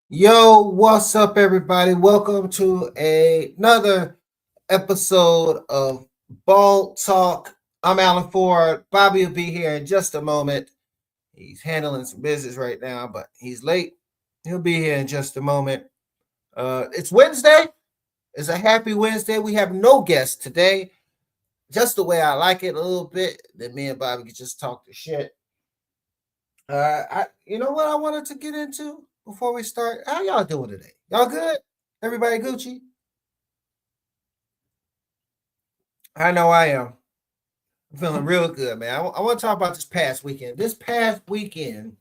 Yo, what's up, everybody? Welcome to another episode of Ball Talk. I'm Alan Ford. Bobby will be here in just a moment. He's handling some business right now, but he's late. He'll be here in just a moment. It's Wednesday. It's a happy Wednesday. We have no guests today, just the way I like it a little bit. Then me and Bobby can just talk the shit. You know what I wanted to get into before we start? How y'all doing today? Y'all good? Everybody Gucci? I know I am. I'm feeling real good, man. I want to talk about this past weekend. This past weekend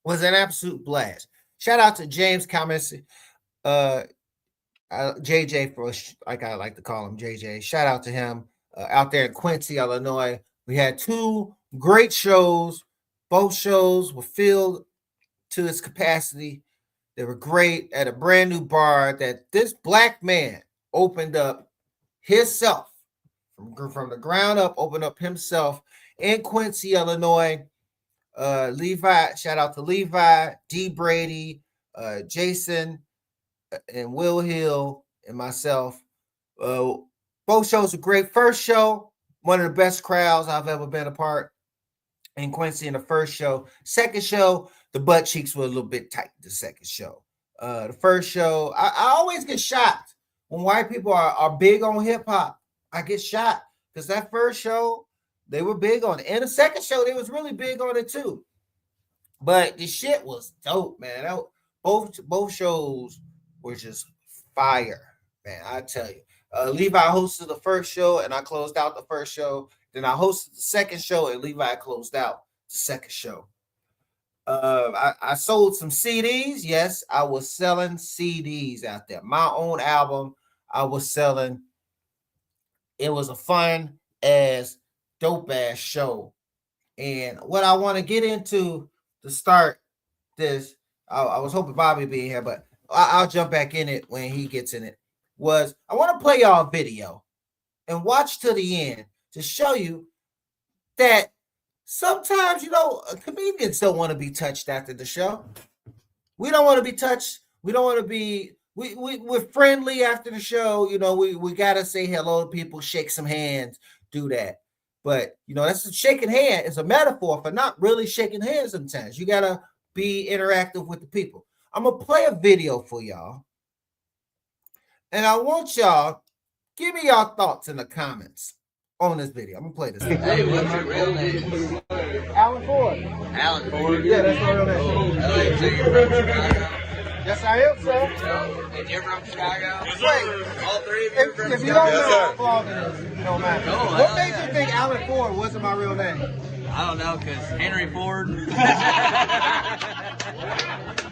was an absolute blast. Shout out to James Comments, uh, JJ for like I like to call him JJ. Shout out to him out there in Quincy, Illinois. We had two great shows. Both shows were filled to its capacity. They were great at a brand new bar that this black man opened up himself from the ground up, opened up himself in Quincy, Illinois. Levi, shout out to Levi, D. Brady, Jason, and Will Hill, and myself. Both shows were great. First show, one of the best crowds I've ever been a part in Quincy in the first show. Second show, the butt cheeks were a little bit tight. The second show, the first show, I always get shocked when white people are big on hip hop. I get shocked because that first show they were big on it, and the second show they was really big on it too. But the shit was dope, man. Both shows were just fire, man. I tell you. Levi hosted the first show, and I closed out the first show. Then I hosted the second show, and Levi closed out the second show. I sold some CDs. Yes, I was selling CDs out there. My own album, I was selling. It was a fun ass, dope ass show. And what I want to get into to start this, I was hoping Bobby would be here, but I'll jump back in it when he gets in it. Was I want to play y'all a video and watch to the end to show you that sometimes, comedians don't want to be touched after the show. We don't want to be touched. We don't want to be. We're friendly after the show. We gotta say hello to people, shake some hands, do that. But that's a shaking hand is a metaphor for not really shaking hands. Sometimes you gotta be interactive with the people. I'm gonna play a video for y'all, and I want y'all give me y'all thoughts in the comments on this video. I'm gonna play this. Hey, what's your real name? Alan Ford. Alan Ford? Yeah, that's my real name. Oh, so you're from Chicago? Yes, I am, sir. And you're from Chicago? Wait, All three of you are from if you don't Chicago? know how flawed it is, if you don't mind. No, What made you think Alan Ford wasn't my real name? I don't know, because Henry Ford.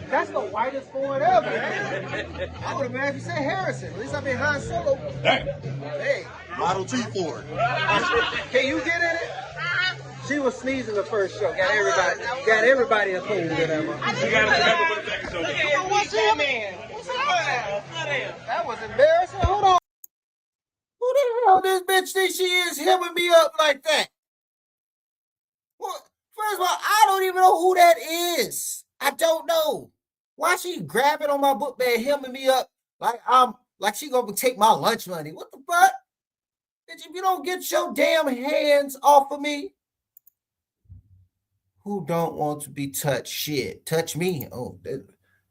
That's the whitest Ford ever, man. I would have mad if you said Harrison. At least I'm behind Solo. Hey. Model T Ford. Can you get in it? She was sneezing the first show. Got everybody a cold, whatever. You got to remember for the second show. What's that, man? What's that? That was embarrassing. Hold on. Who the hell this bitch think she is hemming me up like that? Well, first of all, I don't even know who that is. I don't know. Why she grabbing on my book bag, hemming me up like she gonna take my lunch money? What the fuck? Bitch, if you don't get your damn hands off of me, who don't want to be touched? Shit, touch me. Oh,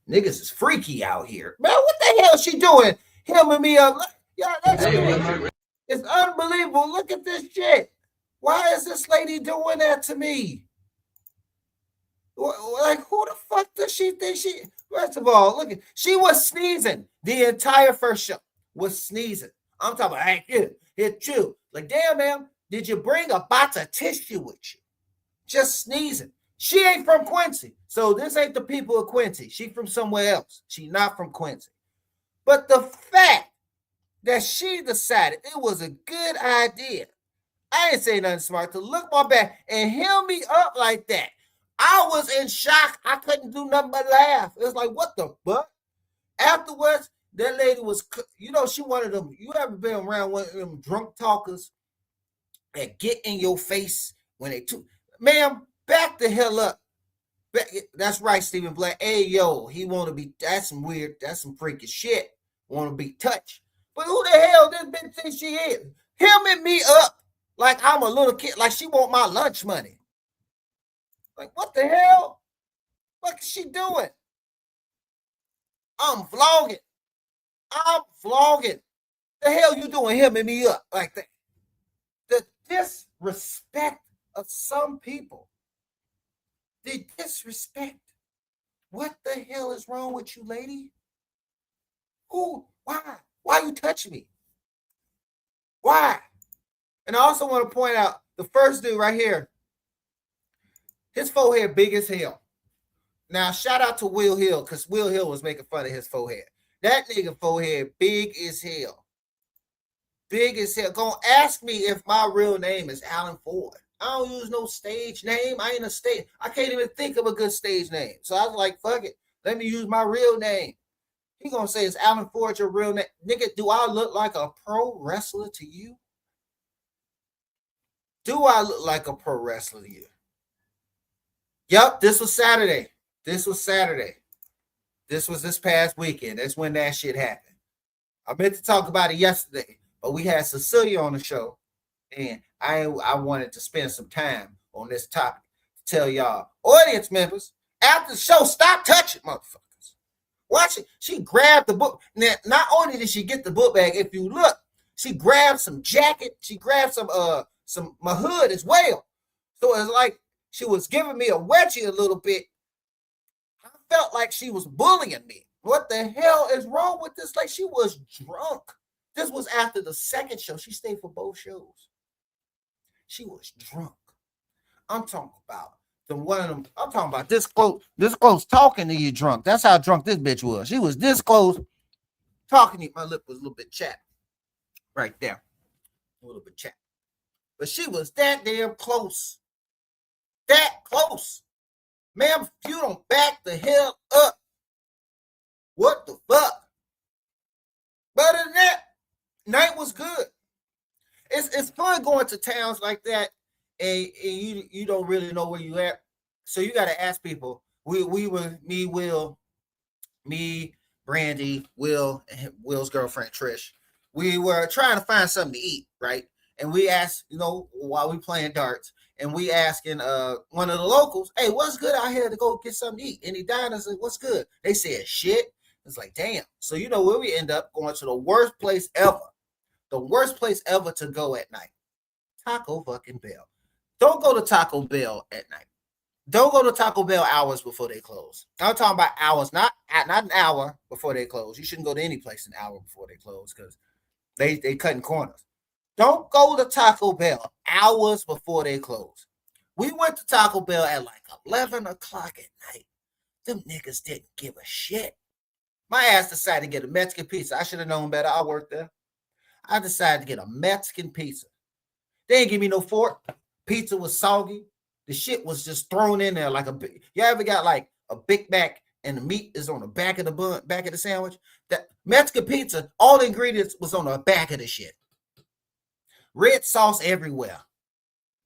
niggas is freaky out here. Man, what the hell she doing? Hemming me up. Yeah, that's it's unbelievable. Look at this shit. Why is this lady doing that to me? Like, who the fuck does she think she? First of all, look at she was sneezing the entire first show. Was sneezing. I'm talking about, hey, hit you. Like, damn, man, did you bring a box of tissue with you? Just sneezing. She ain't from Quincy. So this ain't the people of Quincy. She from somewhere else. She not from Quincy. But the fact that she decided it was a good idea, I ain't say nothing smart, to look my back and hem me up like that. I was in shock. I couldn't do nothing but laugh. It was like, what the fuck? Afterwards, that lady was, she one of them. You ever been around one of them drunk talkers that get in your face when they ma'am, back the hell up. That's right, Stephen Black. Hey, yo, he want to be, that's some weird, that's some freaky shit. Want to be touched. But who the hell this bitch thinks she is? Hemming me up like I'm a little kid, like she want my lunch money. Like, what the hell? What is she doing? I'm vlogging. I'm vlogging. The hell you doing hemming me up like that? The disrespect of some people. The disrespect. What the hell is wrong with you, lady? Who? Why? Why you touching me? Why? And I also want to point out the first dude right here. His forehead big as hell. Now, shout out to Will Hill, because Will Hill was making fun of his forehead. That nigga forehead big as hell. Big as hell. Gonna ask me if my real name is Alan Ford. I don't use no stage name. I ain't a stage. I can't even think of a good stage name. So I was like, fuck it. Let me use my real name. He gonna say, is Alan Ford your real name? Nigga, do I look like a pro wrestler to you? Do I look like a pro wrestler to you? Yep, this was Saturday. This was Saturday. This was this past weekend. That's when that shit happened. I meant to talk about it yesterday, but we had Cecilia on the show, and I wanted to spend some time on this topic to tell y'all, audience members, after the show, stop touching motherfuckers. Watch it. She grabbed the book. Now, not only did she get the book bag, if you look, she grabbed some jacket. She grabbed some my hood as well. So it's like she was giving me a wedgie a little bit. I felt like she was bullying me. What the hell is wrong with this? Like, she was drunk. This was after the second show. She stayed for both shows. She was drunk. I'm talking about the one of them. I'm talking about this close talking to you drunk. That's how drunk this bitch was. She was this close talking to you. My lip was a little bit chapped right there. A little bit chapped. But she was that damn close. That close. Ma'am, if you don't back the hell up, what the fuck? But other than that, night was good. It's fun going to towns like that, and you don't really know where you at. So you got to ask people. We were me, Will, me, Brandy, Will, and Will's girlfriend Trish. We were trying to find something to eat, right? And we asked, while we playing darts, and we asking one of the locals, hey, what's good out here to go get something to eat? And he diners, like, what's good? They said shit. It's like, damn. So where we end up going to the worst place ever. The worst place ever to go at night. Taco fucking Bell. Don't go to Taco Bell at night. Don't go to Taco Bell hours before they close. I'm talking about hours, not an hour before they close. You shouldn't go to any place an hour before they close because they cutting corners. Don't go to Taco Bell hours before they close. We went to Taco Bell at like 11 o'clock at night. Them niggas didn't give a shit. My ass decided to get a Mexican pizza. I should have known better. I worked there. I decided to get a Mexican pizza. They didn't give me no fork. Pizza was soggy. The shit was just thrown in there like a big. You ever got like a Big Mac and the meat is on the back of the bun, back of the sandwich? That Mexican pizza, all the ingredients was on the back of the shit. Red sauce everywhere.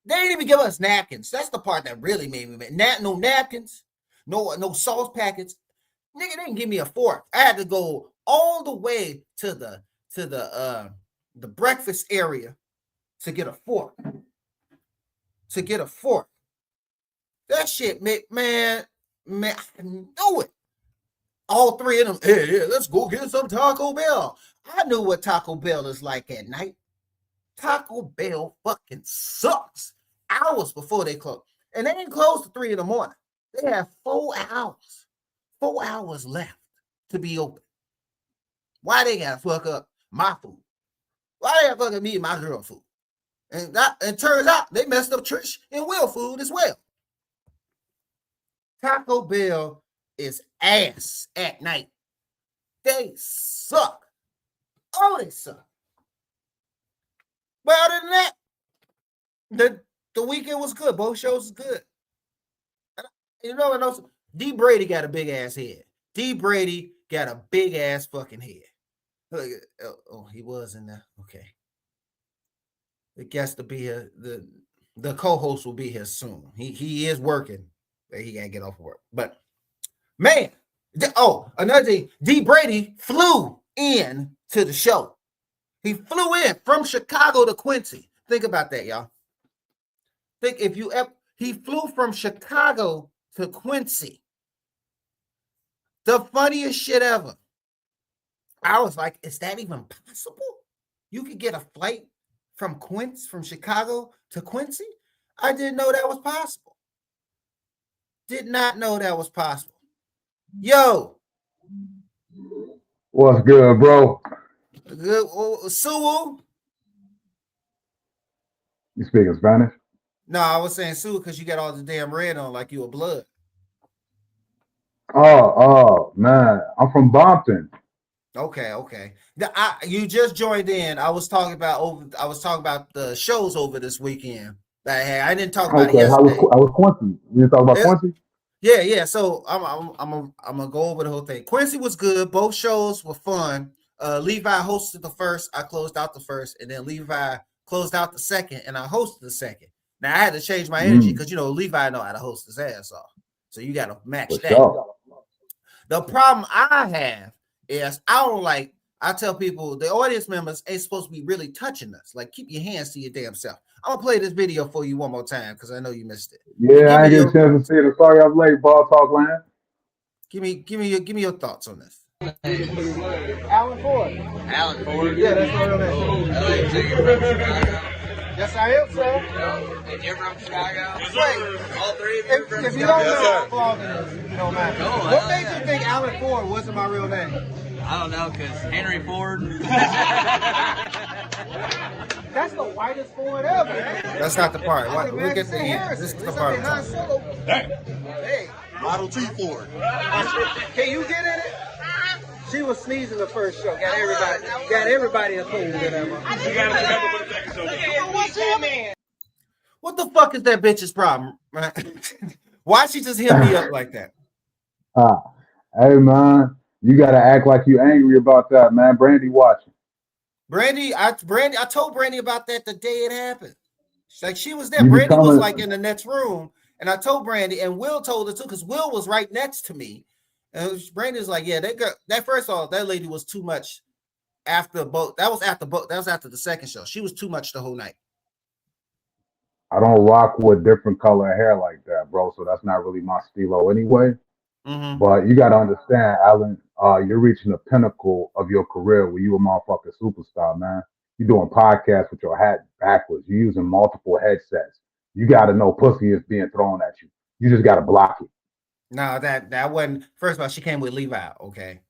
They didn't even give us napkins. That's the part that really made me mad. No napkins, no sauce packets. Nigga, they didn't give me a fork. I had to go all the way to the breakfast area to get a fork. That shit, man, I knew it. All three of them, hey, let's go get some Taco Bell. I knew what Taco Bell is like at night. Taco Bell fucking sucks. Hours before they close. And they didn't close to 3 in the morning. They have 4 hours. 4 hours left to be open. Why they gotta fuck up my food? Why they gotta fuck up me and my girl food? And it turns out they messed up Trish and Will food as well. Taco Bell is ass at night. They suck. Oh, they suck. But other than that, the weekend was good. Both shows was good. You know what else? D. Brady got a big ass head. D. Brady got a big ass fucking head. Look, oh, he was in there. Okay. It gets to be here. The co-host will be here soon. He is working. that he can't get off work. But man, another thing, D Brady flew in to the show. He flew in from Chicago to Quincy. Think about that, y'all. Think if you ever, he flew from Chicago to Quincy. The funniest shit ever. I was like, is that even possible? You could get a flight from Chicago to Quincy? I didn't know that was possible. Did not know that was possible. Yo. What's good, bro? Good. Sue? You speaking Spanish? No, I was saying Sue because you got all the damn red on like you a blood. Oh, man. I'm from Bompton. Okay. You just joined in. I was talking about the shows over this weekend that I had. I didn't talk about it yesterday. How was Quincy? You talk about Quincy? Yeah. So I'm gonna go over the whole thing. Quincy was good. Both shows were fun. Levi hosted the first. I closed out the first, and then Levi closed out the second, and I hosted the second. Now I had to change my energy because Levi know how to host his ass off. So you got to match that. Sure. The problem I have is I tell people the audience members ain't supposed to be really touching us. Like, keep your hands to your damn self. I'm gonna play this video for you one more time because I know you missed it. Yeah, I didn't get a chance to see it. Sorry I'm late, Ball Talk Land. Give me your thoughts on this. Alan Ford. Yeah, that's my real name. So you're from Chicago? Yes, I am, sir. And you're from Chicago? Wait, all three of you from if Chicago? you don't know, I'm vlogging this, if you don't mind. Cool, What made you think Alan Ford wasn't my real name? I don't know, because Henry Ford. That's the whitest Ford ever. That's not the part. We'll get to the end. This is the part. Hey, Model T Ford. Can you get in it? She was sneezing the first show. Got everybody a cold. What the fuck is that bitch's problem? Why she just hit me up like that? Hey man, you gotta act like you angry about that, man. Brandy watching. I told Brandy about that the day it happened. Like, she was there. Brandy was like in the next room, and I told Brandy, and Will told her too, because Will was right next to me. And Brandy's like, yeah, that first of all, that lady was too much after both. That was after the second show. She was too much the whole night. I don't rock with different color hair like that, bro. So that's not really my stilo anyway. Mm-hmm. But you got to understand, Alan, you're reaching the pinnacle of your career where you a motherfucking superstar, man. You're doing podcasts with your hat backwards. You're using multiple headsets. You got to know pussy is being thrown at you. You just got to block it. No, that wasn't. First of all, she came with Levi. Okay,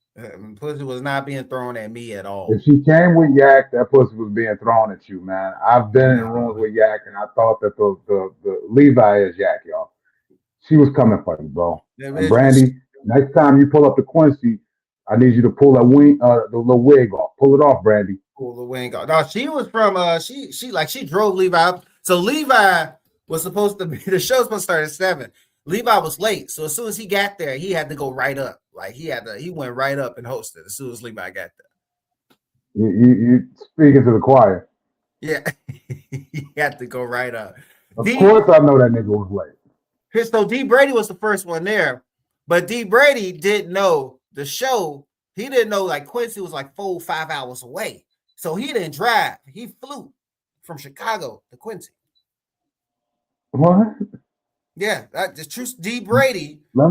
pussy was not being thrown at me at all. If she came with Yak, that pussy was being thrown at you, man. I've been in rooms with Yak, and I thought that the Levi is Yak, y'all. She was coming for you, bro. And Brandy, next time you pull up to Quincy, I need you to pull that the little wig off. Pull it off, Brandy. Pull the wig off. No, she was from she drove Levi up. So Levi was supposed to be, the show's supposed to start at 7. Levi was late, so as soon as he got there, he had to go right up. Like, he went right up and hosted as soon as Levi got there. You speaking to the choir? Yeah, he had to go right up. Of course, I know that nigga was late. So D Brady was the first one there, but D Brady didn't know the show. He didn't know like Quincy was like 4 or 5 hours away, so he didn't drive. He flew from Chicago to Quincy. What? Yeah, that's true. D Brady. Let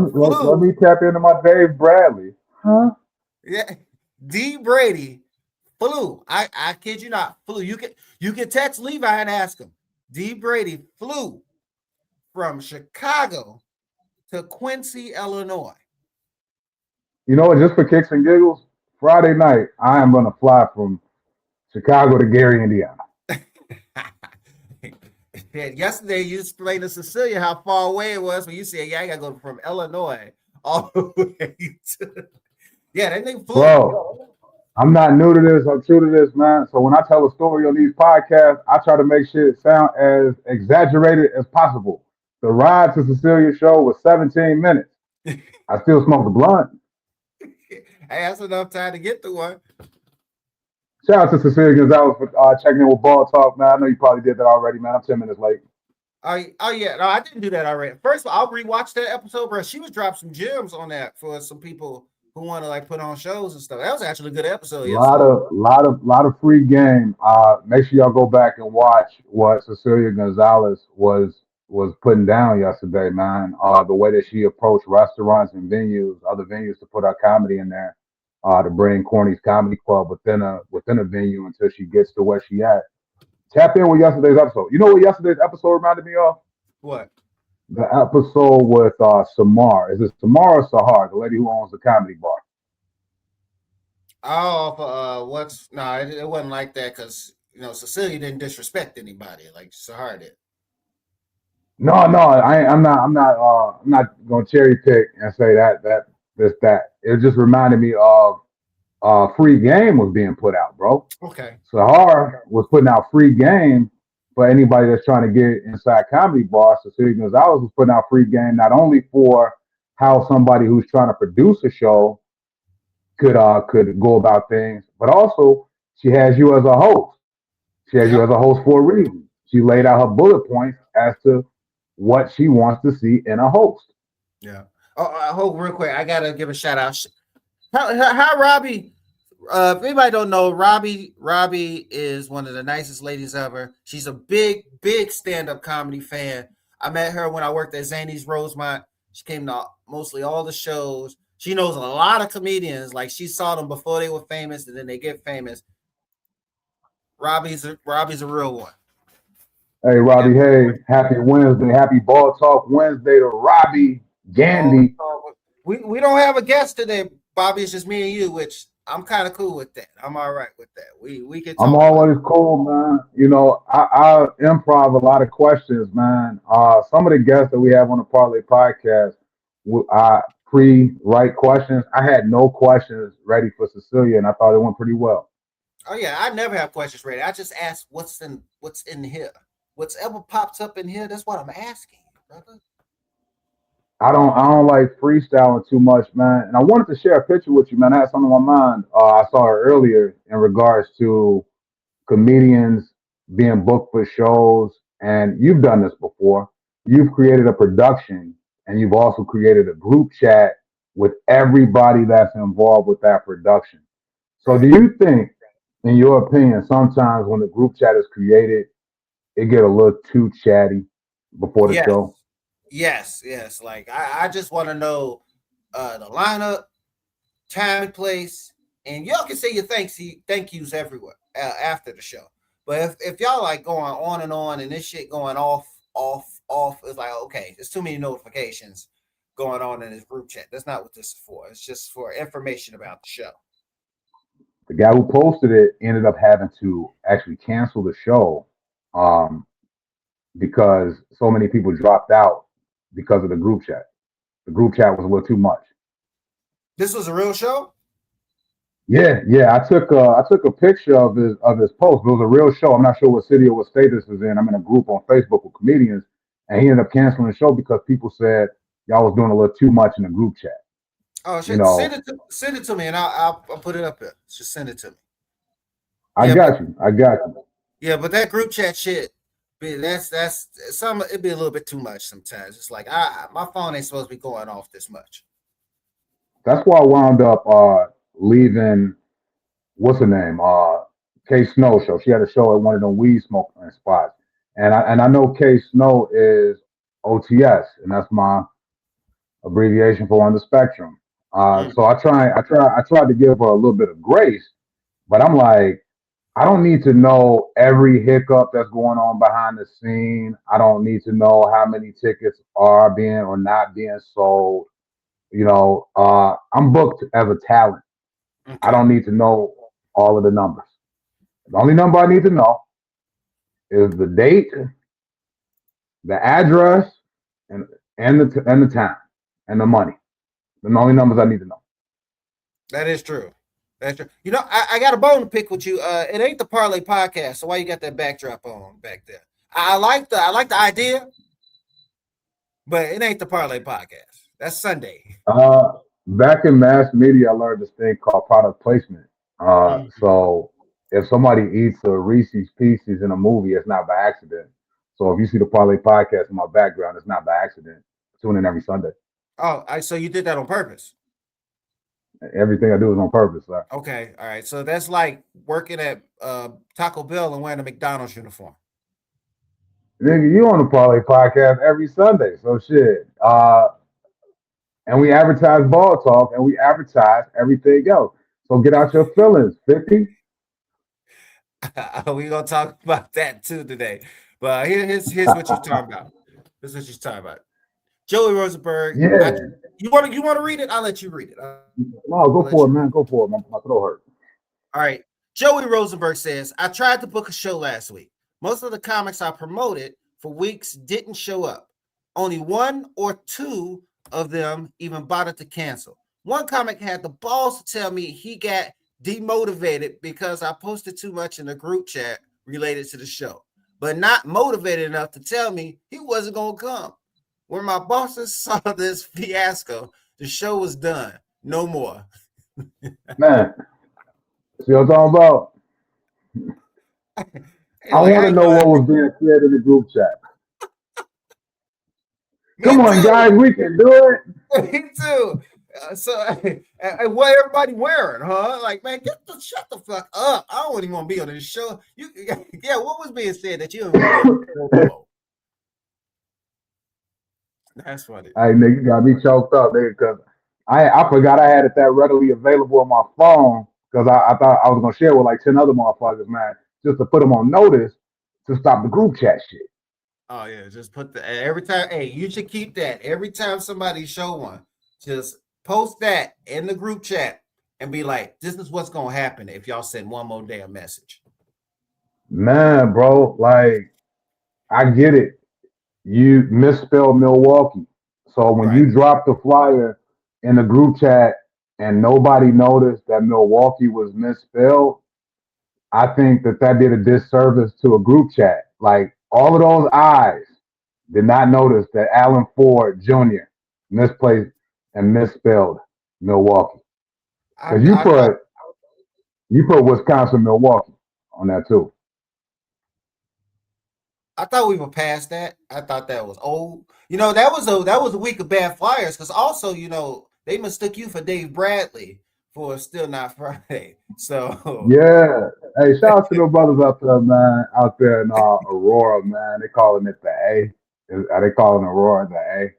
me tap into my Dave Bradley. Huh? Yeah, D Brady flew. I kid you not, flew. You can text Levi and ask him. D Brady flew from Chicago to Quincy, Illinois. You know what? Just for kicks and giggles, Friday night I am gonna fly from Chicago to Gary, Indiana. Yesterday, you explained to Cecilia how far away it was when you said, "Yeah, I gotta go from Illinois all the way to." Yeah, that thing flew. Bro, I'm not new to this. I'm true to this, man. So when I tell a story on these podcasts, I try to make shit sound as exaggerated as possible. The ride to Cecilia's show was 17 minutes. I still smoked the blunt. Hey, that's enough time to get to one. Shout out to Cecilia Gonzalez for checking in with Ball Talk, man. I know you probably did that already, man. I'm 10 minutes late. Oh yeah, no, I didn't do that already. First of all, I'll rewatch that episode, bro. She was dropping some gems on that for some people who want to like put on shows and stuff. That was actually a good episode Lot yesterday. of lot of free game. Make sure y'all go back and watch what Cecilia Gonzalez was putting down yesterday, man. The way that she approached restaurants and venues, other venues to put her comedy in there, to bring Corny's Comedy Club within a venue until she gets to where she at. Tap in with yesterday's episode. You know what yesterday's episode reminded me of? What? The episode with Samar. Is it Samar or Sahar, the lady who owns the comedy bar? Oh, what's no? It wasn't like that because Cecilia didn't disrespect anybody like Sahar did. No, I'm not gonna cherry pick and say that. It just reminded me of free game was being put out, bro. Okay. Sahar was putting out free game for anybody that's trying to get inside comedy bars. So City Gonzalez was putting out free game not only for how somebody who's trying to produce a show could go about things, but also she has you as a host. She has you Yep. as a host for a reason. She laid out her bullet points as to what she wants to see in a host. Yeah. Oh, hold real quick. I gotta give a shout out. How Robbie? If anybody don't know, Robbie is one of the nicest ladies ever. She's a big stand-up comedy fan. I met her when I worked at Zany's Rosemont. She came to mostly all the shows. She knows a lot of comedians. Like she saw them before they were famous, and then they get famous. Robbie's a real one. Hey, Yeah. Robbie, hey, happy Wednesday. Happy Ball Talk Wednesday to Robbie Gandy. We don't have a guest today, Bobby. It's just me and you, which I'm kind of cool with that. I'm all right with that. We can I'm talk. always cool, man. I improv a lot of questions, man. Some of the guests that we have on the Parlay podcast, I pre-write questions. I had no questions ready for Cecilia, and I thought it went pretty well. Oh yeah, I never have questions ready. I just ask what's in here. What's ever pops up in here, that's what I'm asking, brother. I don't like freestyling too much, man. And I wanted to share a picture with you, man. I had something on my mind. I saw it earlier in regards to comedians being booked for shows, and you've done this before. You've created a production, and you've also created a group chat with everybody that's involved with that production. So, do Right. you think, in your opinion, sometimes when the group chat is created, it get a little too chatty before the Yes. show? Yes. Like I just want to know the lineup, time and place, and y'all can say your thank yous everywhere after the show. But if y'all like going on and this shit going off, it's like okay, there's too many notifications going on in this group chat. That's not what this is for. It's just for information about the show. The guy who posted it ended up having to actually cancel the show, um, because so many people dropped out because of the group chat. The group chat was a little too much. This was a real show. Yeah. I took a picture of his post. It was a real show. I'm not sure what city or what state this is in. I'm in a group on Facebook with comedians, and he ended up canceling the show because people said y'all was doing a little too much in the group chat. Oh You shit! know, Send it to me, and I'll put it up here. Just send it to me. I Yeah, but got you. I got you. that group chat shit. That's some. It'd be a little bit too much sometimes. It's like my phone ain't supposed to be going off this much. That's why I wound up leaving. What's her name? K Snow show. She had a show at one of the weed smoking spots, and I know K Snow is OTS, and that's my abbreviation for on the spectrum. Mm. So I tried to give her a little bit of grace, but I'm like, I don't need to know every hiccup that's going on behind the scene. I don't need to know how many tickets are being or not being sold. I'm booked as a talent. I Okay. don't need to know all of the numbers. The only number I need to know is the date, the address, and the time and the money. The only numbers I need to know. That is true. That's true. I got a bone to pick with you. It ain't the Parlay podcast, so why you got that backdrop on back there? I like the idea, but it ain't the Parlay podcast. That's Sunday. Uh, Back in mass media, I learned this thing called product placement. Mhm. So if somebody eats a Reese's Pieces in a movie, it's not by accident. So if you see the Parlay Podcast in my background, it's not by accident. Tune in every Sunday. Oh, so you did that on purpose. Everything I do is on purpose. Sir. Okay, all right. So that's like working at Taco Bell and wearing a McDonald's uniform. Nigga, you on the Parlay Podcast every Sunday. So shit. And we advertise ball talk and we advertise everything else. So get out your feelings, 50. We're gonna talk about that too today. But here's what you're talking about. This is what you're talking about. Joey Rosenberg. Yeah. You want to read it? I'll let you read it. No, go for it, man. Go for it. My throat hurt. All right. Joey Rosenberg says, I tried to book a show last week. Most of the comics I promoted for weeks didn't show up. Only one or two of them even bothered to cancel. One comic had the balls to tell me he got demotivated because I posted too much in the group chat related to the show, but not motivated enough to tell me he wasn't going to come. When my bosses saw this fiasco, the show was done. No more. Man, see what I'm talking about? I want to know what was being said in the group chat. Come on, guys, we can do it. Me too. What everybody wearing, huh? Like, man, shut the fuck up. I don't even want to be on this show. Yeah, what was being said that you don't That's funny. Hey, nigga, you got me choked up, nigga, because I forgot I had it that readily available on my phone because I thought I was going to share with like 10 other motherfuckers, man, just to put them on notice to stop the group chat shit. Oh, yeah, just put every time. Hey, you should keep that. Every time somebody show one, just post that in the group chat and be like, this is what's going to happen if y'all send one more damn message. Man, bro, like, I get it. You misspelled Milwaukee. So when you drop the flyer in the group chat and nobody noticed that Milwaukee was misspelled, I think that did a disservice to a group chat. Like, all of those eyes did not notice that Alan Ford Jr. misplaced and misspelled Milwaukee. Because you put Wisconsin, Milwaukee on that too. I thought we were past that. I thought that was old. That was a week of bad flyers because also, they mistook you for Dave Bradley for Still Not Friday. So yeah. Hey, shout out to the brothers out there, man. Out there in Aurora, man. They calling it the A. Are they calling Aurora the A?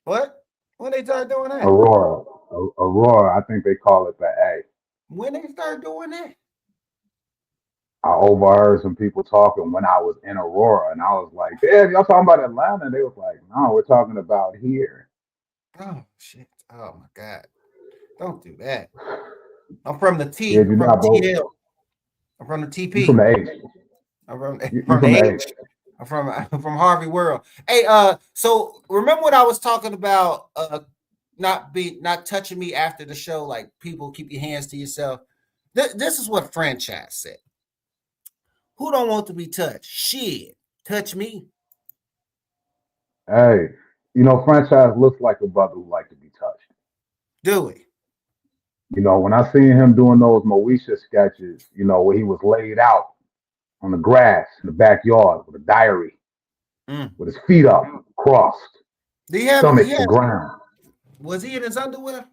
What? When they start doing that? Aurora. I think they call it the A. When they start doing that? I overheard some people talking when I was in Aurora, and I was like, "Damn, y'all talking about Atlanta?" And they was like, "No, we're talking about here." Oh shit! Oh my god! Don't do that. I'm from the T. Yeah, I'm from the TL. I'm from the TP. You from the H. I'm from the H. I'm from Harvey World. Hey, so remember when I was talking about not touching me after the show? Like, people, keep your hands to yourself. This is what Franchise said. Who don't want to be touched? Shit, touch me. Hey, Franchise looks like a brother who like to be touched. Do it. When I seen him doing those Moesha sketches, where he was laid out on the grass in the backyard with a diary, with his feet up, crossed, stomach to ground. Was he in his underwear?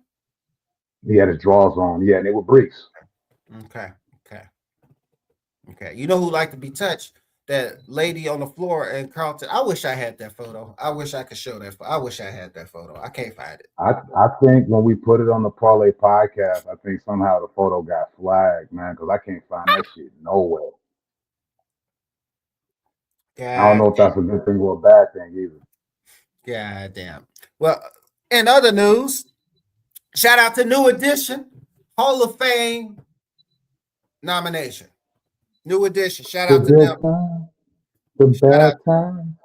He had his drawers on, yeah, and they were briefs. Okay. You know who liked to be touched? That lady on the floor in Carlton. I wish I had that photo. I wish I could show that. I wish I had that photo. I can't find it. I think when we put it on the Parlay Podcast, I think somehow the photo got flagged, man, because I can't find that shit nowhere. I don't know if that's a good thing or a bad thing either. God damn. Well, in other news, shout out to New Edition, Hall of Fame nomination. New Edition. Shout out to them. The bad time.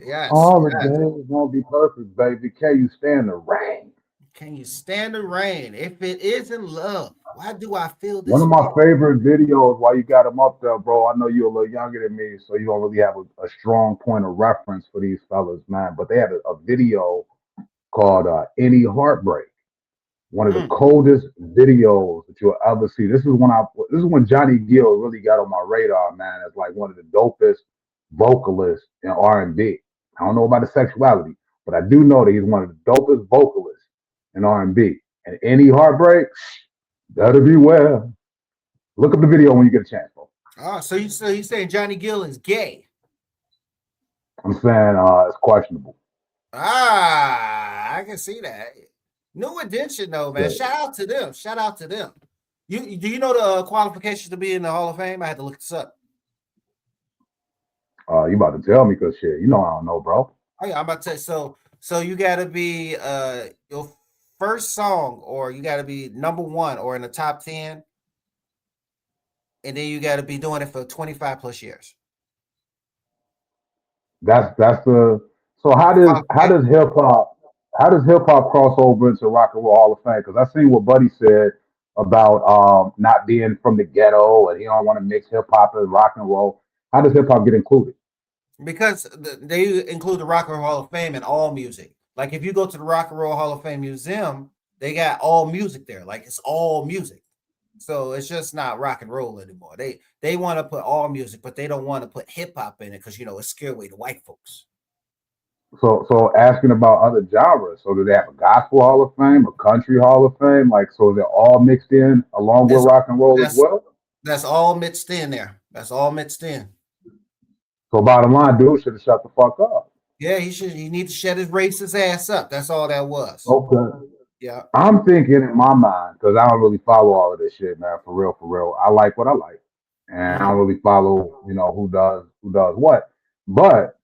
Yes. All the days won't be perfect, baby. Can you stand the rain? Can you stand the rain? If it isn't love, why do I feel this? One of my favorite videos, while you got them up there, bro, I know you're a little younger than me, so you don't really have a strong point of reference for these fellas, man. But they had a video called Any Heartbreak. One of the coldest videos that you'll ever see. This is when Johnny Gill really got on my radar, man. It's like one of the dopest vocalists in R&B. I don't know about the sexuality, but I do know that he's one of the dopest vocalists in R&B. And any heartbreak, better beware. Look up the video when you get a chance, bro. Oh, so you saying Johnny Gill is gay? I'm saying it's questionable. I can see that. New addition though, man. Yeah. Shout out to them. Shout out to them. You do you know the qualifications to be in the Hall of Fame? I had to look this up. You about to tell me because shit, you know I don't know, bro. Oh yeah, I'm about to say so you gotta be your first song, or you gotta be number one or in the top 10, and then you gotta be doing it for 25 plus years. That's the so how does hip hop cross over into Rock and Roll Hall of Fame? Because I seen what Buddy said about not being from the ghetto and he don't want to mix hip hop and rock and roll. How does hip hop get included? Because they include the Rock and Roll Hall of Fame in all music. Like if you go to the Rock and Roll Hall of Fame Museum, they got all music there. Like it's all music. So it's just not rock and roll anymore. They want to put all music, but they don't want to put hip hop in it because it's scary away the white folks. So asking about other genres. So do they have a gospel Hall of Fame, a country Hall of Fame? Like so they're all mixed in along with That's rock and roll as that's well? that's all mixed in there. That's all mixed in. So bottom line, dude should have shut the fuck up. Yeah, he need to shut his racist ass up. That's all that was. Okay. Yeah. I'm thinking in my mind, because I don't really follow all of this shit, man, for real, for real. I like what I like. And I don't really follow, who does what. But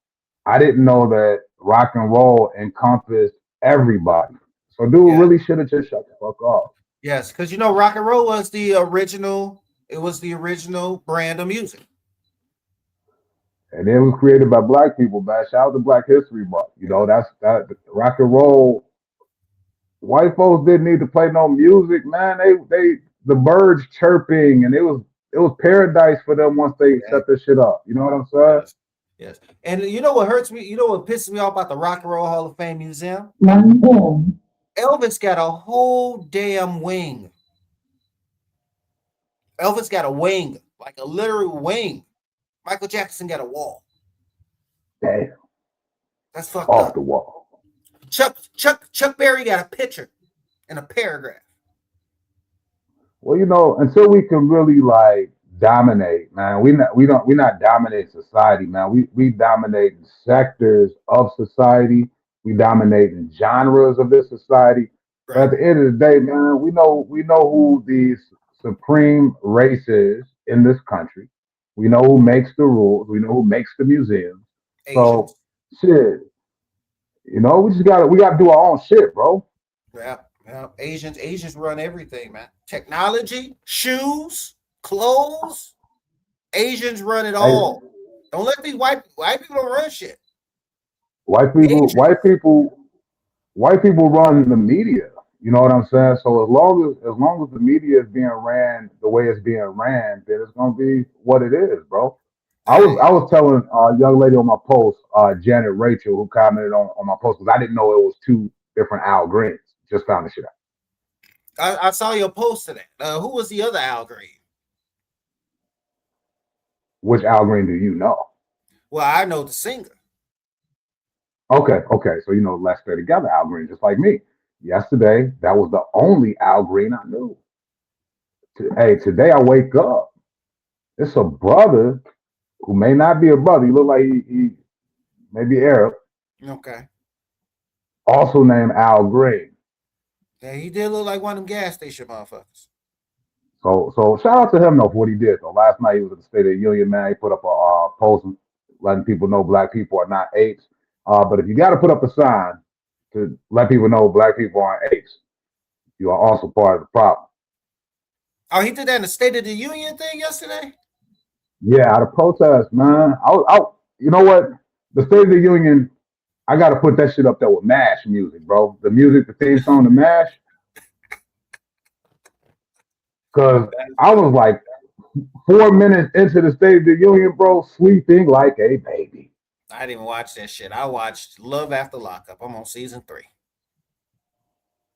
I didn't know that rock and roll encompassed everybody. So dude really should have just shut the fuck up. Yes, because rock and roll was the original. It was the original brand of music. And it was created by black people, man. Shout out to Black History Month. That's that rock and roll. White folks didn't need to play no music, man. The birds chirping, and it was paradise for them once they set this shit up. You know what I'm saying? Yes. And you know what hurts me? You know what pisses me off about the Rock and Roll Hall of Fame Museum? Elvis got a whole damn wing. Elvis got a wing, like a literal wing. Michael Jackson got a wall. Damn. That's fucked Off up. the wall. Chuck Berry got a picture and a paragraph. Well, until we can really like dominate, man, we're not dominating society, man. We dominate sectors of society. We dominate in genres of this society. Right. But at the end of the day, man, we know who the supreme race is in this country. We know who makes the rules. We know who makes the museums. Asians. So shit. We gotta do our own shit, bro. Yeah. Asians run everything, man. Technology, shoes, clothes. Asians run it all. Don't let these white people don't run shit. White people run the media. You know what I'm saying? So as long as the media is being ran the way it's being ran, then it's gonna be what it is, bro. I was telling a young lady on my post, Janet Rachel, who commented on my post, because I didn't know it was two different Al Greens. Just found the shit out. I saw your post to that. Who was the other Al Green? Which Al Green do you know? Well, I know the singer. Okay. So let's stay together, Al Green, just like me. Yesterday, that was the only Al Green I knew. Today I wake up. It's a brother who may not be a brother. He look like he may be Arab. Okay. Also named Al Green. Yeah, he did look like one of them gas station motherfuckers. So shout out to him though for what he did. So last night he was at the State of the Union, man. He put up a post letting people know black people are not apes. But if you got to put up a sign to let people know black people aren't apes, you are also part of the problem. Oh, he did that in the State of the Union thing yesterday? Yeah, at a protest, man. You know what? The State of the Union, I got to put that shit up there with MASH music, bro. The music, the theme song to MASH. Because I was like 4 minutes into the State of the Union, bro, sleeping like a baby. I didn't watch that shit. I watched Love After Lockup. I'm on season 3.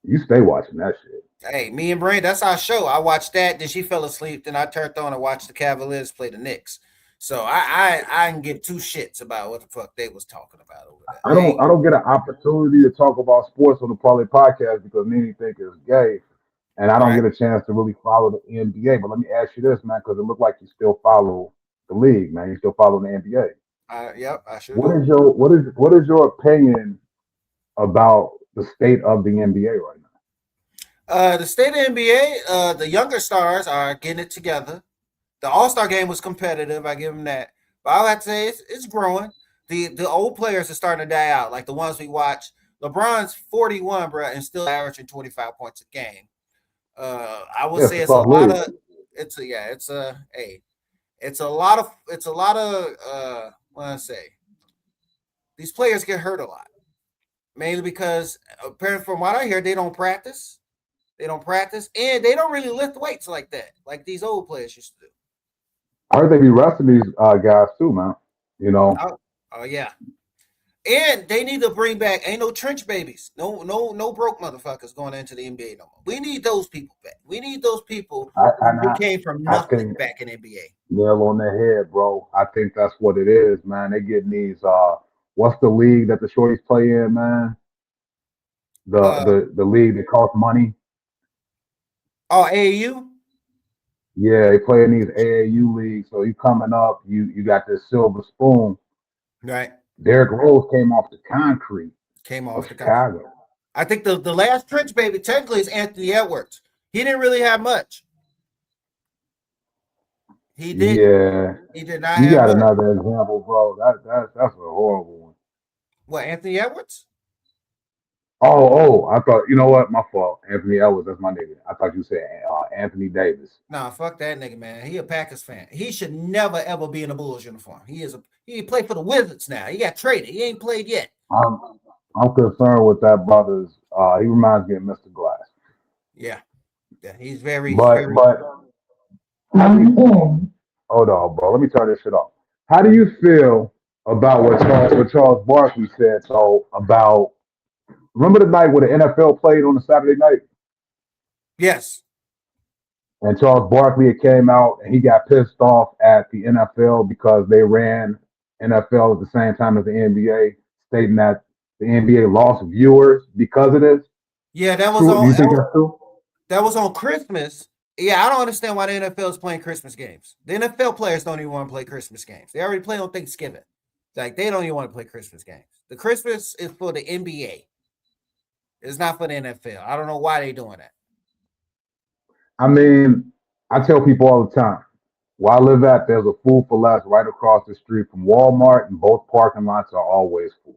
You stay watching that shit. Hey, me and Brain, that's our show. I watched that. Then she fell asleep. Then I turned on and watched the Cavaliers play the Knicks. So I can give two shits about what the fuck they was talking about over there. I don't get an opportunity to talk about sports on the Parlay podcast because many think it's gay, and I don't Right. get a chance to really follow the NBA. But let me ask you this, man, because it looked like you still follow the league, man. You still follow the NBA. Yep, I sure What do. is your opinion about the state of the NBA right now? The state of NBA, the younger stars are getting it together. The All Star game was competitive. I give them that. But I'll have to say it's growing. The old players are starting to die out, like the ones we watch. LeBron's 41, bro, and still averaging 25 points a game. I would Yeah, say it's a it's a tough lot league. of it's a lot of what I say. These players get hurt a lot, mainly because apparently from what I hear, they don't practice. They don't practice, and they don't really lift weights like that, like these old players used to do. I heard they be resting these guys too, man. You know, Oh, oh yeah. And they need to bring back ain't no trench babies. No broke motherfuckers going into the NBA no more. We need those people back. We need those people who came from I nothing think back in NBA. nail on the head, bro. I think that's what it is, man. They getting these. What's the league that the shorties play in, man? The Uh the league that costs money. oh AAU? Yeah, they play in these AAU leagues. So you coming up, you got this silver spoon. Right. Derrick Rose came off the concrete Came of off the country. Chicago. I think the last trench baby technically is Anthony Edwards. He didn't really have much. He didn't. Yeah, He did not you have got much. another example, bro. That's a horrible one. What, Anthony Edwards? I thought, you know what? My fault. Anthony Edwards, that's my nigga. I thought you said Anthony Davis. Nah, fuck that nigga, man. He a Packers fan. He should never ever be in a Bulls uniform. He played for the Wizards now. He got traded. He ain't played yet. I'm I'm concerned with that brother's. He reminds me of Mr. Glass. Yeah. Yeah. He's But very but hold on, bro. Let me turn this shit off. How do you feel about what Charles Barkley said? So about remember the night where the NFL played on a Saturday night, yes. and Charles Barkley had came out and he got pissed off at the NFL because they ran NFL at the same time as the NBA, stating that the NBA lost viewers because of this. Yeah, that was True? Do on you think that's true? that was on Christmas. Yeah, I don't understand why the NFL is playing Christmas games. The NFL players don't even want to play Christmas games. They already play on Thanksgiving. Like they don't even want to play Christmas games. The Christmas is for the NBA. It's not for the NFL. I don't know why they doing that. I mean, I tell people all the time, where I live at, there's a Food for Less right across the street from Walmart, and both parking lots are always full.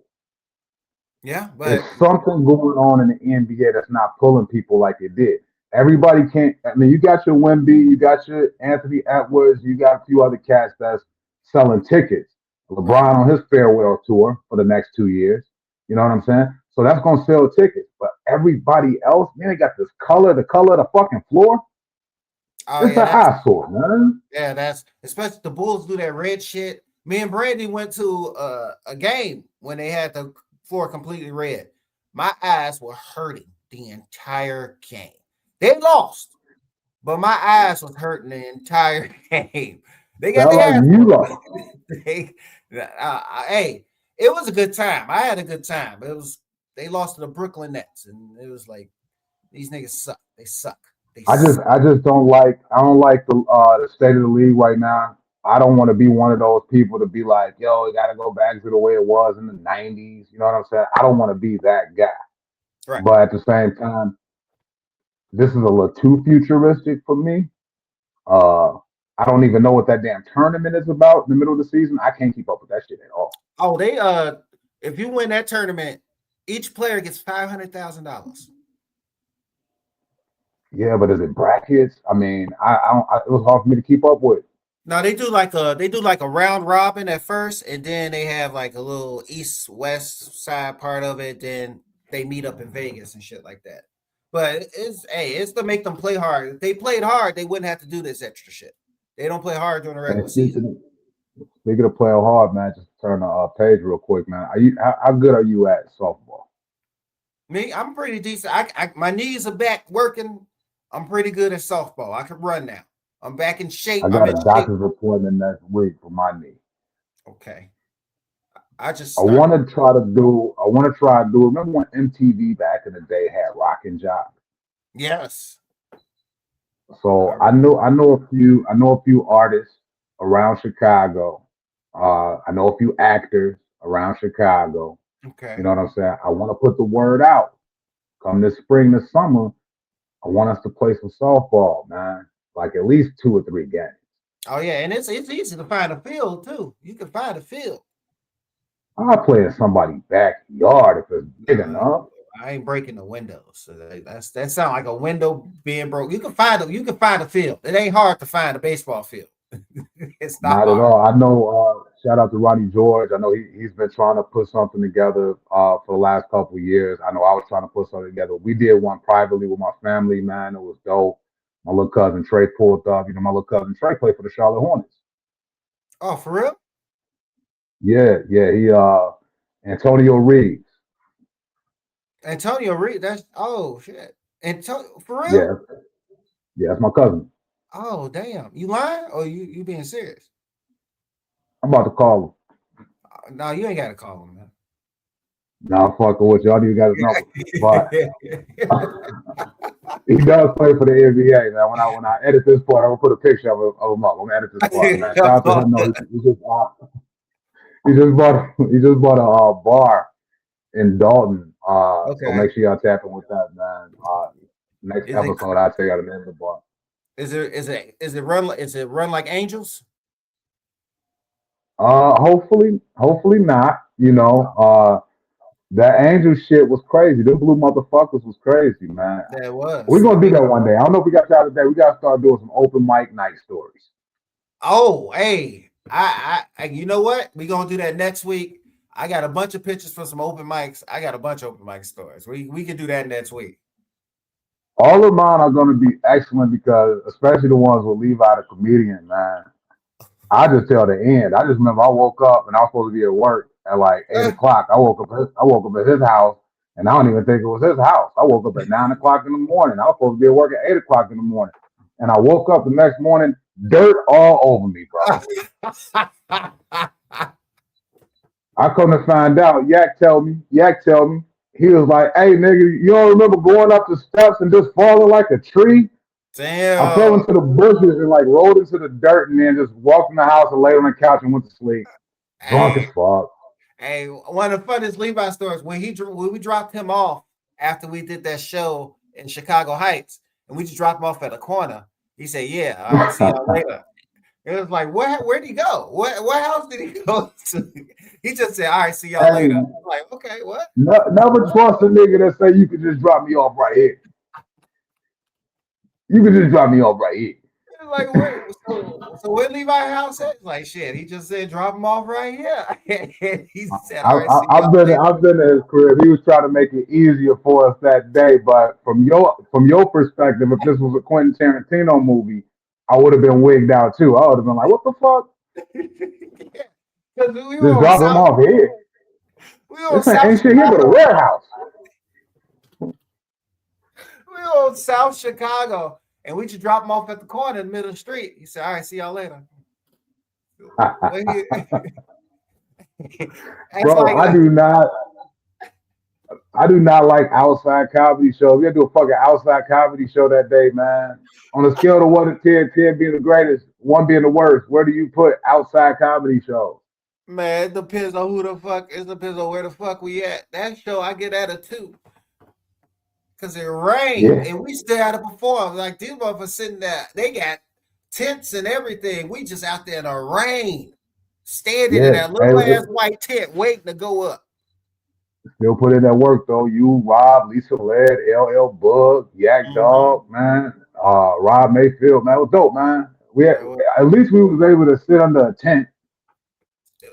Yeah, There's but something going on in the NBA that's not pulling people like it did. Everybody can't. I mean, you got your Wemby, you got your Anthony Edwards, you got a few other cats that's selling tickets. right. LeBron on his farewell tour for the next 2 years. You know what I'm saying? So that's gonna sell tickets. But everybody else, man, they got this the color of the fucking floor. Oh It's yeah, an that's eyesore, man. that's especially the Bulls do that red shit. Me and Brandy went to a game when they had the floor completely red. My eyes were hurting the entire game. They lost, but my eyes was hurting the entire game. They got Sound their like ass you whooped. lost. they, hey, it was a good time. I had a good time. It was they lost to the Brooklyn Nets, and it was like these niggas suck. They suck. They I just suck. I just don't like the state of the league right now. I don't want to be one of those people to be like, yo, it gotta go back to the way it was in the '90s. You know what I'm saying? I don't want to be that guy. Right. But at the same time, this is a little too futuristic for me. Uh, I don't even know what that damn tournament is about in the middle of the season. I can't keep up with that shit at all. Oh, they if you win that tournament, each player gets $500,000. Yeah, but is it brackets? I mean, it was hard for me to keep up with. Now they do like a round robin at first, and then they have like a little east west side part of it. Then they meet up in Vegas and shit like that. But it's to make them play hard. If they played hard, they wouldn't have to do this extra shit. They don't play hard during the And regular season. speaking of playing hard, man, just turn the page real quick, man. How good are you at softball? Me, I'm pretty decent. My knees are back working. I'm pretty good at softball. I can run now. I'm back in shape. I I'm got in a shape. doctor's appointment next week for my knee. Okay. I just I started. want to try to do. Remember when MTV back in the day had Rock and Jock? Yes. So I know a few artists around Chicago. I know a few actors around Chicago. You Okay. know what I'm saying? I want to put the word out. Come this spring, this summer, I want us to play some softball, man. Like at least 2 or 3 games. Oh yeah, and it's easy to find a field too. You can find a field. I'll play in somebody's backyard if it's big Nah, enough. I ain't breaking the windows. So that sound like a window being broke. You can find a field. It ain't hard to find a baseball field. It's not Not at hard. all. I know. Shout out to Ronnie George. I know he's been trying to put something together for the last couple of years. I know I was trying to put something together. We did one privately with my family, man. It was dope. My little cousin Trey pulled up. You know, my little cousin Trey played for the Charlotte Hornets. Oh, for real? Yeah, yeah. He Antonio Reeves. Antonio Reed. That's oh shit. Antonio for real? Yeah, yeah. That's my cousin. Oh damn. You lying or you being serious? I'm about to call No, you ain't gotta call him, man. him. Nah, I'm fucking with you. I don't even got his number, but he does play for the NBA. Now, when I edit this part, I'm gonna put a picture of him up. I'm gonna edit this part, man. Shout out to him. No, he just bought a bar in Dalton. So Okay. make sure y'all tap in with that, man. Next Is it episode, I'll tell y'all the name of the bar. is it run like angels? Hopefully not. You know, that angel shit was crazy. Them blue motherfuckers was crazy, man. That was. We're I gonna do mean, that one day. I don't know if we got y'all today. We gotta start doing some open mic night stories. oh, hey, I you know what? We're gonna do that next week. I got a bunch of pictures for some open mics. I got a bunch of open mic stories. We can do that next week. All of mine are gonna be excellent because, especially the ones with Levi the comedian, man. I just tell the end. I just remember I woke up and I was supposed to be at work at like 8 o'clock. I woke up at his house, and I don't even think it was his house. I woke up at 9 o'clock in the morning. I was supposed to be at work at 8 o'clock in the morning, and I woke up the next morning, dirt all over me, bro. I come to find out, Yak tell me, he was like, "Hey nigga, you don't remember going up the steps and just falling like a tree?" I fell Damn. into the bushes and like rolled into the dirt, and then just walked in the house and laid on the couch and went to sleep, drunk as Hey, fuck. hey, one of the funniest Levi stories when we dropped him off after we did that show in Chicago Heights, and we just dropped him off at a corner. He said, "Yeah, all right, see y'all later." It was like, where'd he go? What house did he go to? He just said, "All right, see y'all Hey, later." I'm like, okay, what? never trust a nigga that say you can just drop me off right here. You can just drop me off right here. It's like, where? So where Levi house at? Like, shit. He just said, drop him off right here. He said, all right, see y'all later. I've been to his crib. He was trying to make it easier for us that day, but from your perspective, if this was a Quentin Tarantino movie, I would have been wigged out too. I would have been like, "What the fuck? Because we were Just on drop him South, off here. we were on This South ain't shit here but a Chicago. warehouse." We were on South Chicago, and we just dropped him off at the corner in the middle of the street. He said, all right, see y'all later. That's Bro, like, I do not like outside comedy shows. We had to do a fucking outside comedy show that day, man. On a scale of 1 to 10, 10 being the greatest, 1 being the worst, where do you put outside comedy shows? man, it depends on who the fuck, it depends on where the fuck we at. That show, I get at it too. Because it rained Yeah, and we still had to perform. Like these motherfuckers sitting there, they got tents and everything. We just out there in the rain, standing in yeah. that little Hey, ass white tent waiting to go up. still put in that work though. You, Rob, Lisa Led, LL Bug, Yak Mm-hmm. Dog, man. Rob Mayfield, man. It was dope, man. Yeah, At least we was able to sit under a tent.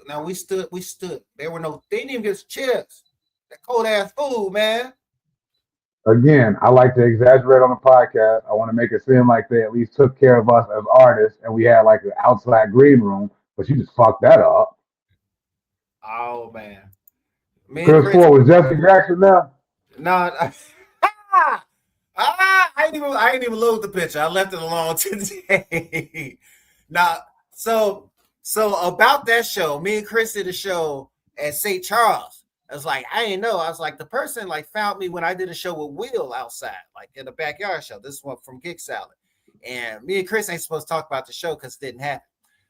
now we stood. There were no, they didn't even get us chairs. That cold ass food, man. Again, I like to exaggerate on the podcast. I want to make it seem like they at least took care of us as artists and we had like an outside green room, but you just fucked that up. Oh man. Me and Chris Chris, Ford was Jesse Jackson now. no, I I ain't even load the picture. I left it alone today. Now, so about that show, me and Chris did a show at St. Charles. I was like, I didn't know. I was like, the person like found me when I did a show with Will outside, like in the backyard show. This one from Gig Salad. And me and Chris ain't supposed to talk about the show because it didn't happen.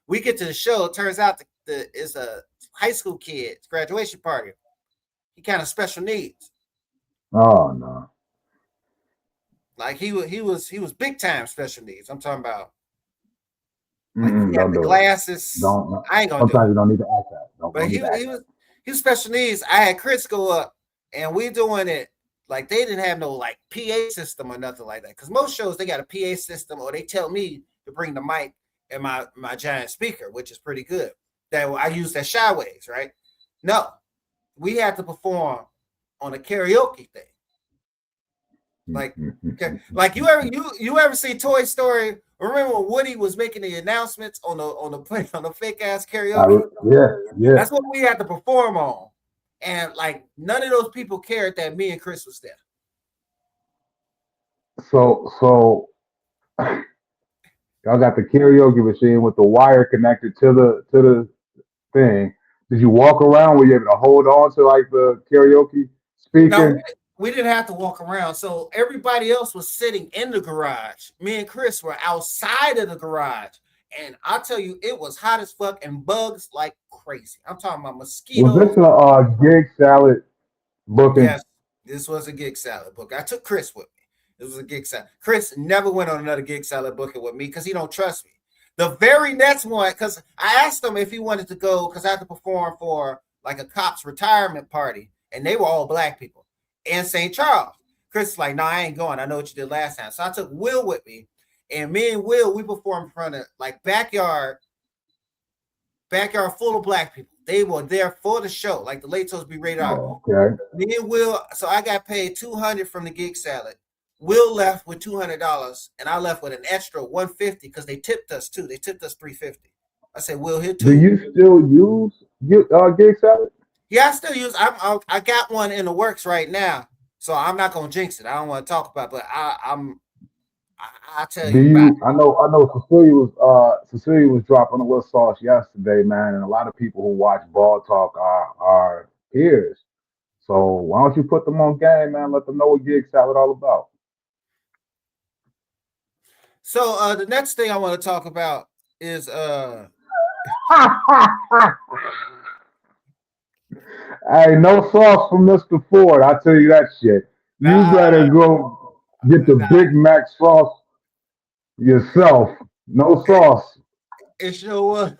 We get to the show. It turns out it's a high school kid's graduation party. He kind of special needs. Oh no. Like he was big time special needs. I'm talking about. Like he Don't had the do glasses. Don't. I ain't gonna Sometimes do you don't need to act that. Don't But he was special needs. I had Chris go up, and we doing it like they didn't have no like PA system or nothing like that. Because most shows they got a PA system, or they tell me to bring the mic and my giant speaker, which is pretty good. That I use that Shyways, right? No, we had to perform on a karaoke thing. Like you ever see Toy Story? Remember when Woody was making the announcements on the fake ass karaoke? Yeah. That's what we had to perform on, and like none of those people cared that me and Chris was there. So y'all got the karaoke machine with the wire connected to the thing. Did you walk around? Were you able to hold on to like the karaoke speaker? No, we didn't have to walk around. So everybody else was sitting in the garage. Me and Chris were outside of the garage. And I tell you, it was hot as fuck and bugs like crazy. I'm talking about mosquitoes. Was this a Gig Salad booking? Yes, this was a Gig Salad book. I took Chris with me. This was a Gig Salad. Chris never went on another Gig Salad booking with me because he don't trust me. The very next one, because I asked him if he wanted to go because I had to perform for like a cop's retirement party, and they were all black people in St. Charles. Chris is like, no, I ain't going. I know what you did last time. So I took Will with me, and me and Will, we performed in front of like backyard full of black people. They were there for the show, like the late shows be rated R. Oh, okay. Me and Will, so I got paid $200 from the Gig Salad. Will left with $200, and I left with an extra $150 because they tipped us too. They tipped us $350. I said, Will, here too. Do you still use Gig Salad? Yeah, I still use. I got one in the works right now, so I'm not gonna jinx it. I don't want to talk about it, but I'll tell you about it. I know Cecilia was dropping a little sauce yesterday, man, and a lot of people who watch Ball Talk are peers. So why don't you put them on game, man? Let them know what Gig Salad all about. So the next thing I want to talk about is Hey, no sauce from Mr. Ford. I tell you that shit. You better go get the Big Mac sauce yourself. No sauce. it sure was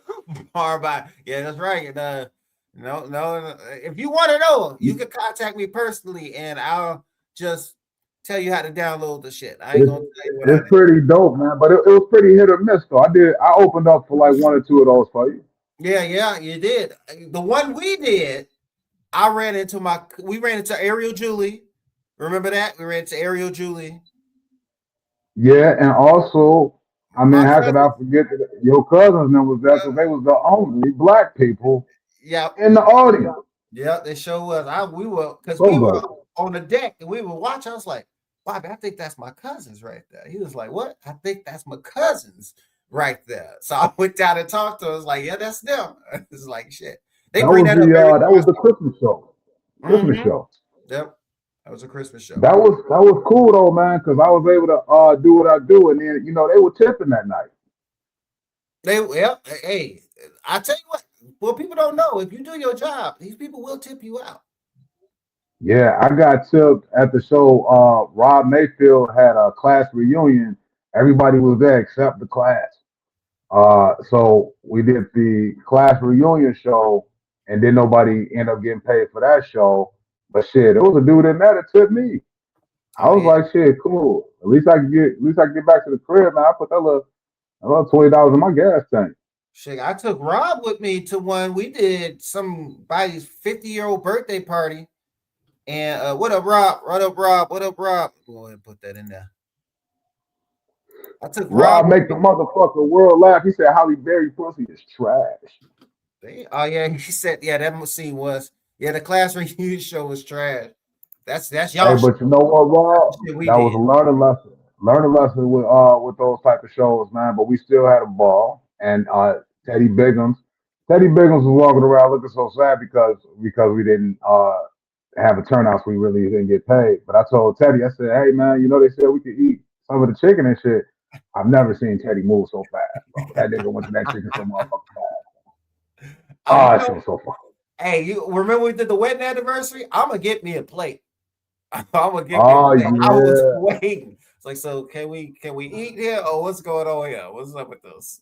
bar by. Yeah, that's right. No. If you want to know, you can contact me personally, and I'll just tell you how to download the shit. I ain't gonna tell you what I It's did. pretty dope, man. But it was pretty hit or miss, though. I opened up for like one or two of those for you. Yeah, you did. The one we did, we ran into Ariel Julie. Remember that? We ran into Ariel Julie. Yeah, and also, I mean, My how could I cousin. forget that your cousins then was there because they was the only black people Yeah, in the audience. yeah, they sure was. We were So on the deck and we were watching. I was like, Bobby, I think that's my cousins right there. He was like, what? I think that's my cousins right there. So I went down and talked to him. I was like, yeah, that's them. It's like shit. They bring that up that was the Christmas show. Christmas show. Yep. That was a Christmas show. That was cool though, man, because I was able to do what I do, and then they were tipping that night. Hey, I tell you what people don't know, if you do your job, these people will tip you out. Yeah, I got tipped at the show. Rob Mayfield had a class reunion. Everybody was there except the class. So we did the class reunion show, and then nobody ended up getting paid for that show. But shit, there was a dude in there that tipped me. I was like, shit, cool. At least I can get back to the crib, man. I put that little $20 in my gas tank. Shit, I took Rob with me to one. We did somebody's 50-year-old birthday party. And what up, Rob? What up, Rob? What up, Rob? Go ahead and put that in there. I took Rob make the motherfucking world laugh. He said Holly Berry pussy is trash. Oh yeah, he said, yeah, that scene was, yeah, the class reunion show was trash. That's y'all. Hey, but you know what, Rob? That was a learning lesson. learn a lesson with those type of shows, man. But we still had a ball, and Teddy Biggums, Teddy Biggums was walking around looking so sad because we didn't have a turnout, so we really didn't get paid. But I told Teddy, I said, hey man, you know they said we could eat some of the chicken and shit. I've never seen Teddy move so fast, bro. That nigga went to that chicken so motherfucking fast. Oh, Oh, that shit was so fun. hey, you remember we did the wedding anniversary? I'm gonna get me a plate. I'm gonna get me a Oh plate. I was yeah. waiting. It's like, so can we eat here? Oh, what's going on here? What's up with this?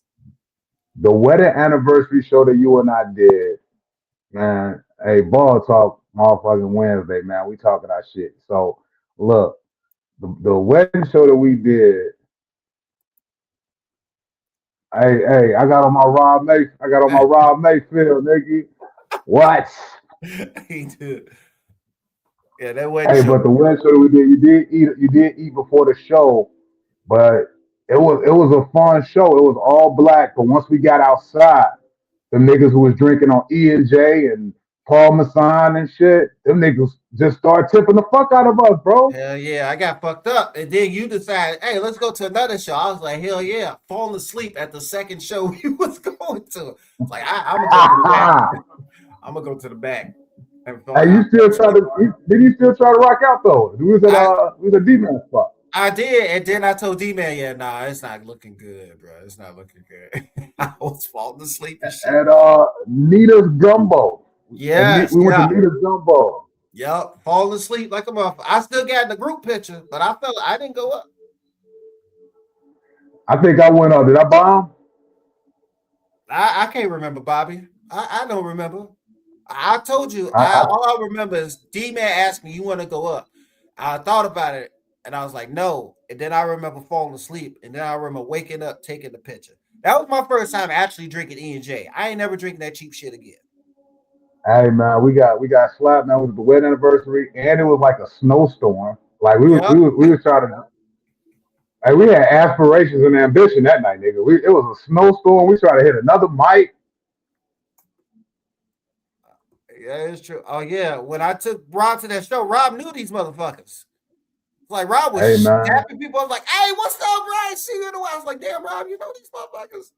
The wedding anniversary show that you and I did, man. Hey, ball talk, motherfucking Wednesday, man. We talking our shit. So look, the wedding show that we did. Hey, I got on my Rob May. I got on my Rob Mayfield, nigga. What? He did. Yeah, that wedding Hey, show. but the wedding show that we did, you did eat before the show, but it was a fun show. It was all black, but once we got outside, the niggas who was drinking on E&J and Paul Masson and shit, them niggas just started tipping the fuck out of us, bro. Hell yeah, I got fucked up. And then you decided, hey, let's go to another show. I was like, hell yeah, falling asleep at the second show we was going to. It's like, I'm gonna go to the back. I'm gonna go to the back. Hey, you still try to? Did you still try to rock out though? We was at D-Man spot. I did, and then I told D-Man, yeah, nah, it's not looking good, bro. It's not looking good. I was falling asleep and shit. At Nita's Gumbo. Yes, We went yeah. to Nita's Gumbo. Yep, falling asleep like a motherfucker. I still got in the group picture, but I felt I didn't go up. I think I went up. Did I bomb? I can't remember, Bobby. I don't remember. I told you, I all I remember is D-Man asked me, you want to go up? I thought about it, and I was like, no. And then I remember falling asleep, and then I remember waking up, taking the picture. That was my first time actually drinking E&J. I ain't never drinking that cheap shit again. Hey man, we got slapped. Man, it was the wedding anniversary, and it was like a snowstorm. Like Yep. we was trying to. Hey, we had aspirations and ambition that night, nigga. It was a snowstorm. We tried to hit another mic. Yeah, it's true. Oh, yeah. When I took Rob to that show, Rob knew these motherfuckers. Like, Rob Hey was man, tapping people. I was like, hey, what's up, Ryan? See you in a while. I was like, damn, Rob, you know these motherfuckers.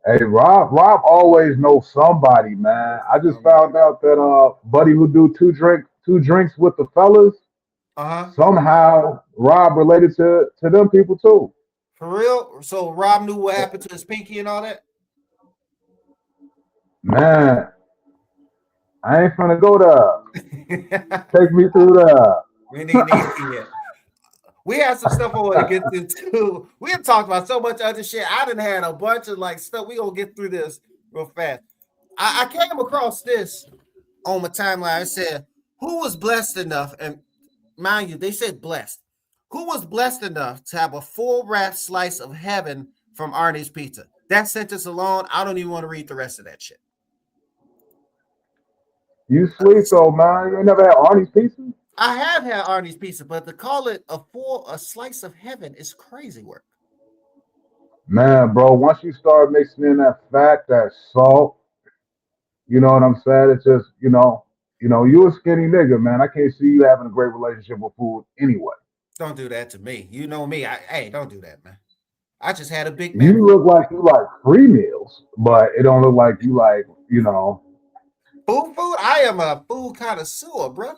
hey Rob always knows somebody, man. I just found out that buddy who do two drinks with the fellas, Uh-huh. somehow Rob related to them people too. For real? So Rob knew what happened to his pinky and all that? Man, I ain't finna go we there. Take me through there. need to We had some stuff I want to get into. We have talked about so much other shit. I done had a bunch of like stuff. We gonna get through this real fast. I came across this on my timeline. It said, who was blessed enough, and mind you, they said blessed. Who was blessed enough to have a full wrap slice of heaven from Arnie's Pizza? That sentence alone, I don't even want to read the rest of that shit. You sleep though, man. You ain't never had Arnie's pizza? I have had Arnie's Pizza, but to call it a slice of heaven is crazy work. Man, bro, once you start mixing in that fat, that salt, you know what I'm saying? It's just, you a skinny nigga, man. I can't see you having a great relationship with food anyway. Don't do that to me. You know me. Hey, don't do that, man. I just had a Big Mac. You look like you like free meals, but it don't look like you like, Food. I am a food connoisseur, bro.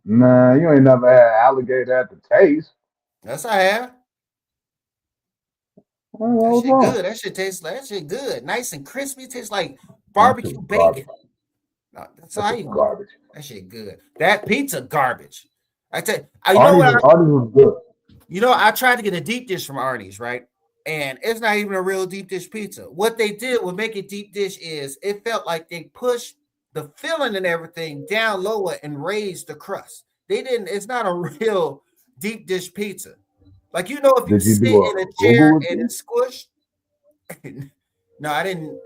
Nah, you ain't never had alligator at the taste. Yes, I have. Well, That what's shit wrong? good. That shit good. Nice and crispy. It tastes like That shit barbecue was bacon. garbage. No, that's That how shit you was want. garbage. That shit good. That pizza garbage. I tell you, Arnie's was good. I tried to get a deep dish from Arnie's, right? And it's not even a real deep dish pizza. What they did with make it deep dish is it felt like they pushed the filling and everything down lower and raised the crust. They didn't, it's not a real deep dish pizza. Like, if you Did you sit do in a a chair Google and review? it's squished. No, I didn't.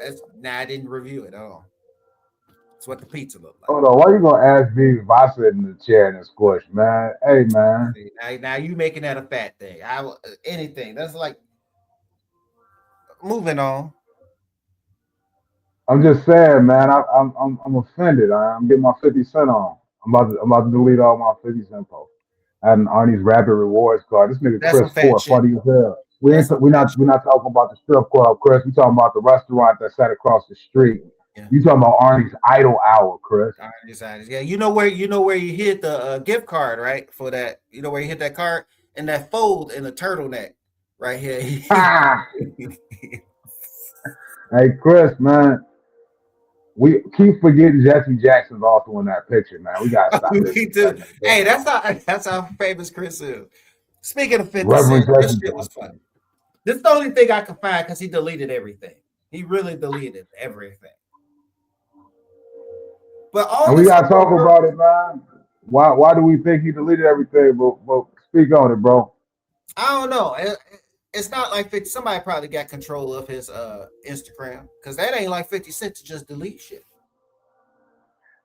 I didn't review it at all. It's what the pizza looked like. Hold on, why you gonna ask me if I sit in the chair and it's squished, man? Hey, man. See, now you making that a fat thing. Anything. That's like moving on. I'm just saying, man. I'm offended. I'm getting my 50 cent on. I'm about to delete all my 50 cent posts. and Arnie's Rapid Rewards card. This nigga That's Chris some fat Ford, shit. funny as hell. That's some We're fat not shit. we're not talking about the strip club, Chris. We talking about the restaurant that sat across the street. Yeah. You talking about Arnie's Idle Hour, Chris? All right, decided. Yeah, you know where you hit the gift card, right? For that, you know where you hit that card and that fold in the turtleneck right here. Ah, hey Chris, man, we keep forgetting Jesse Jackson's also in that picture, man. We gotta stop We do. disrespecting Hey, him. that's how famous Chris is. Speaking of 50 Reverend Cent, this Jesse shit was Jackson. funny. This is the only thing I can find because he deleted everything. He really deleted everything. But all And we this gotta talk other about it, man. Why do we think he deleted everything? But speak on it, bro. I don't know. It's not like 50, somebody probably got control of his Instagram because that ain't like 50 Cent to just delete shit.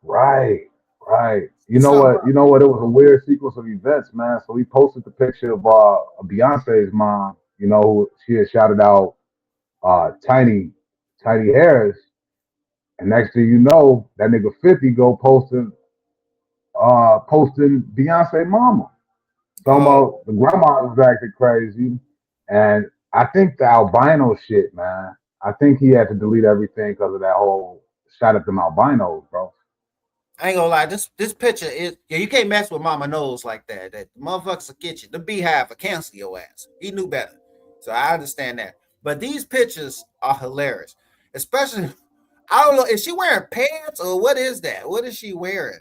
Right, right. You know So what? You know what? It was a weird sequence of events, man. So he posted the picture of Beyonce's mom. You know, who she had shouted out Tiny Harris, and next thing you know, that nigga 50 go posting Beyonce mama. Talking about the grandma was acting crazy. And I think the albino shit, man. I think he had to delete everything because of that whole shot at them albinos, bro. I ain't gonna lie, this picture is yeah, you can't mess with Mama Nose like that. That motherfuckers will get you. The beehive will cancel your ass. He knew better. So I understand that. But these pictures are hilarious. Especially I don't know, is she wearing pants or what is that? What is she wearing?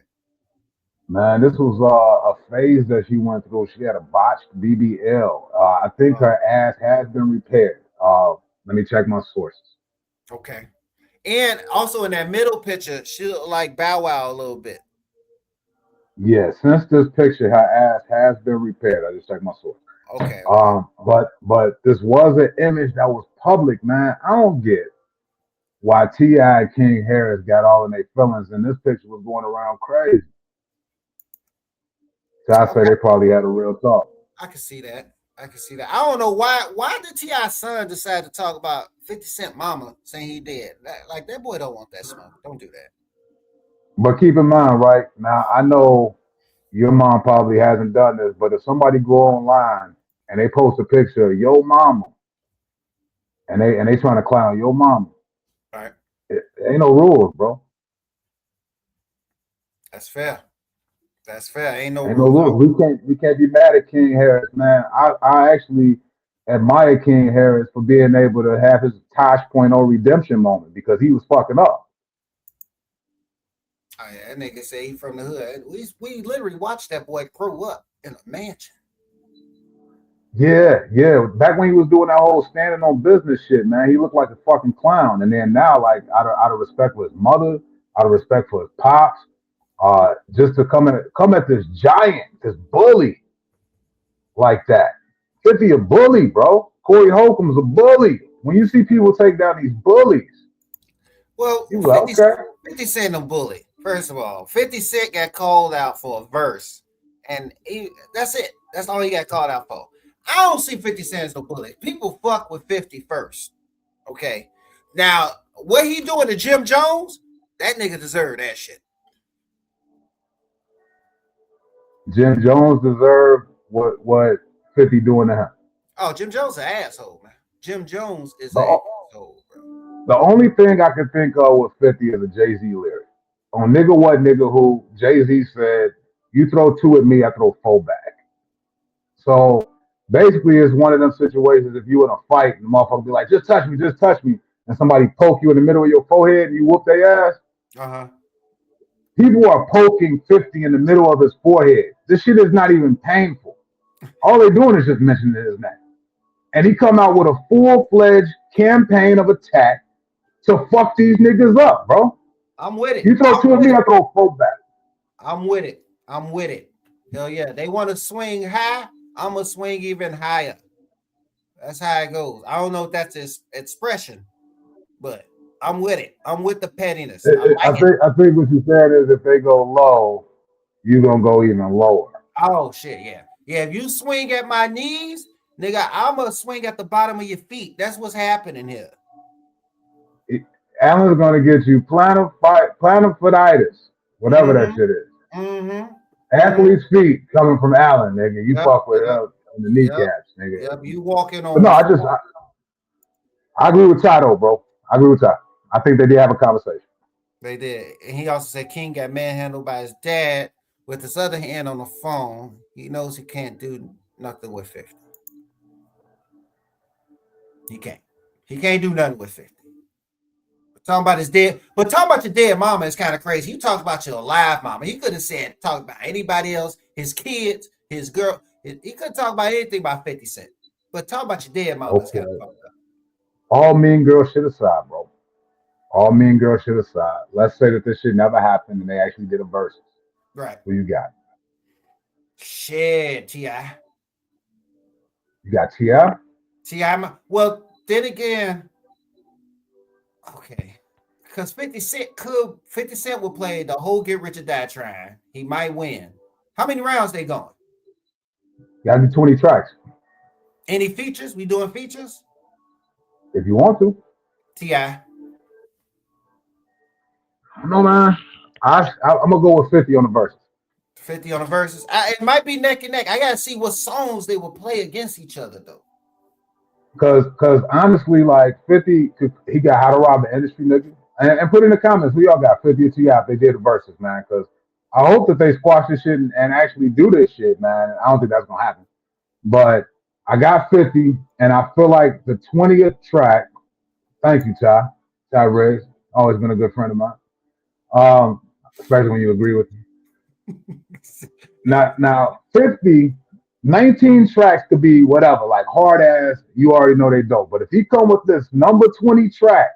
Man, this was a phase that she went through. She had a botched BBL. I think Oh, her ass has been repaired. Let me check my sources. okay. And also in that middle picture, she look like Bow Wow a little bit. Yeah, since this picture, her ass has been repaired. I just checked my source. Okay, okay. But this was an image that was public, man. I don't get why T.I. and King Harris got all in their feelings, and this picture was going around crazy. So I say Okay. they probably had a real talk. I can see that. I can see that. I don't know why did T.I.'s son decide to talk about 50 Cent mama saying he dead? Like that boy don't want that smoke. Don't do that. But keep in mind, right now, I know your mom probably hasn't done this, but if somebody go online and they post a picture of your mama and they trying to clown your mama, All right. it ain't no rules, bro. That's fair. That's fair. Ain't no Ain't no rules. rules. We can't be mad at King Harris, man. I actually admire King Harris for being able to have his Tosh.0 redemption moment because he was fucking up. Oh, yeah, that nigga say he from the hood. We literally watched that boy grow up in a mansion. Yeah, yeah. Back when he was doing that whole standing on business shit, man, he looked like a fucking clown. And then now, like out of respect for his mother, out of respect for his pops, just to come at this giant, this bully like that. 50 a bully, bro. Corey Holcomb's a bully. When you see people take down these bullies, Well, you like, okay. 50 Cent a bully. First of all, 50 Cent got called out for a verse, and that's it. That's all he got called out for. I don't see 50 Cent as no bully. People fuck with 50 first. Okay. Now, what he doing to Jim Jones, that nigga deserve that shit. Jim Jones deserved what 50 doing to him. Oh, Jim Jones is an asshole, man. Jim Jones is an The, asshole, bro. the only thing I can think of with 50 is a Jay Z lyric. On Nigga What Nigga Who, Jay Z said, "You throw two at me, I throw four back." So basically, it's one of them situations if you in a fight and the motherfucker be like, just touch me, and somebody poke you in the middle of your forehead and you whoop their ass. Uh-huh. People are poking 50 in the middle of his forehead. This shit is not even painful. All they're doing is just mentioning his name. And he come out with a full-fledged campaign of attack to fuck these niggas up, bro. I'm with it. You throw two at me, I throw four back. I'm with it. I'm with it. Hell yeah. They want to swing high. I'm going to swing even higher. That's how it goes. I don't know if that's his expression, but I'm with it. I'm with the pettiness. I like it. I think what you said is if they go low, you're gonna go even lower. Oh, shit. Yeah. Yeah. If you swing at my knees, nigga, I'm going to swing at the bottom of your feet. That's what's happening here. Allen's gonna get you plantar fasciitis, whatever that shit is. Mm-hmm. Athlete's feet coming from Allen, nigga. You Yep, fuck with yep, in the yep, kneecaps, nigga. yep. You walking But no, on I agree with Ty though, bro. I agree with Ty. I think they did have a conversation. They did. And he also said King got manhandled by his dad with his other hand on the phone. He knows he can't do nothing with 50. He can't. He can't do nothing with 50. Talking about his dead, but talking about your dead mama is kind of crazy. You talk about your alive mama. He could have said talk about anybody else, his kids, his girl. He could talk about anything about 50 Cent. But talk about your dead mama is Okay. kind of fucked up. All mean girl shit aside, bro. All mean girl shit aside. Let's say that this shit never happened and they actually did a versus. Right. Who you got? Shit, T.I. You got T.I.? T.I. Well, then again, okay. Because 50 Cent will play the whole Get Rich or Die Trying. He might win. How many rounds they going? You gotta do 20 tracks. Any features? We doing features? If you want to. T.I. No, man. I'm gonna go with 50 on the verses. 50 on the verses. It might be neck and neck. I gotta see what songs they will play against each other though. Cause honestly, like 50, he got How to Rob the Industry, nigga. And put in the comments, we all got 50 or T.I. if they did the verses, man. Cause I hope that they squash this shit and actually do this shit, man. I don't think that's gonna happen. But I got 50, and I feel like the 20th track. Thank you, Ty Riggs. Always been a good friend of mine. Especially when you agree with me. Now 50, 19 tracks could be whatever, like hard ass, you already know they dope. But if he come with this number 20 track,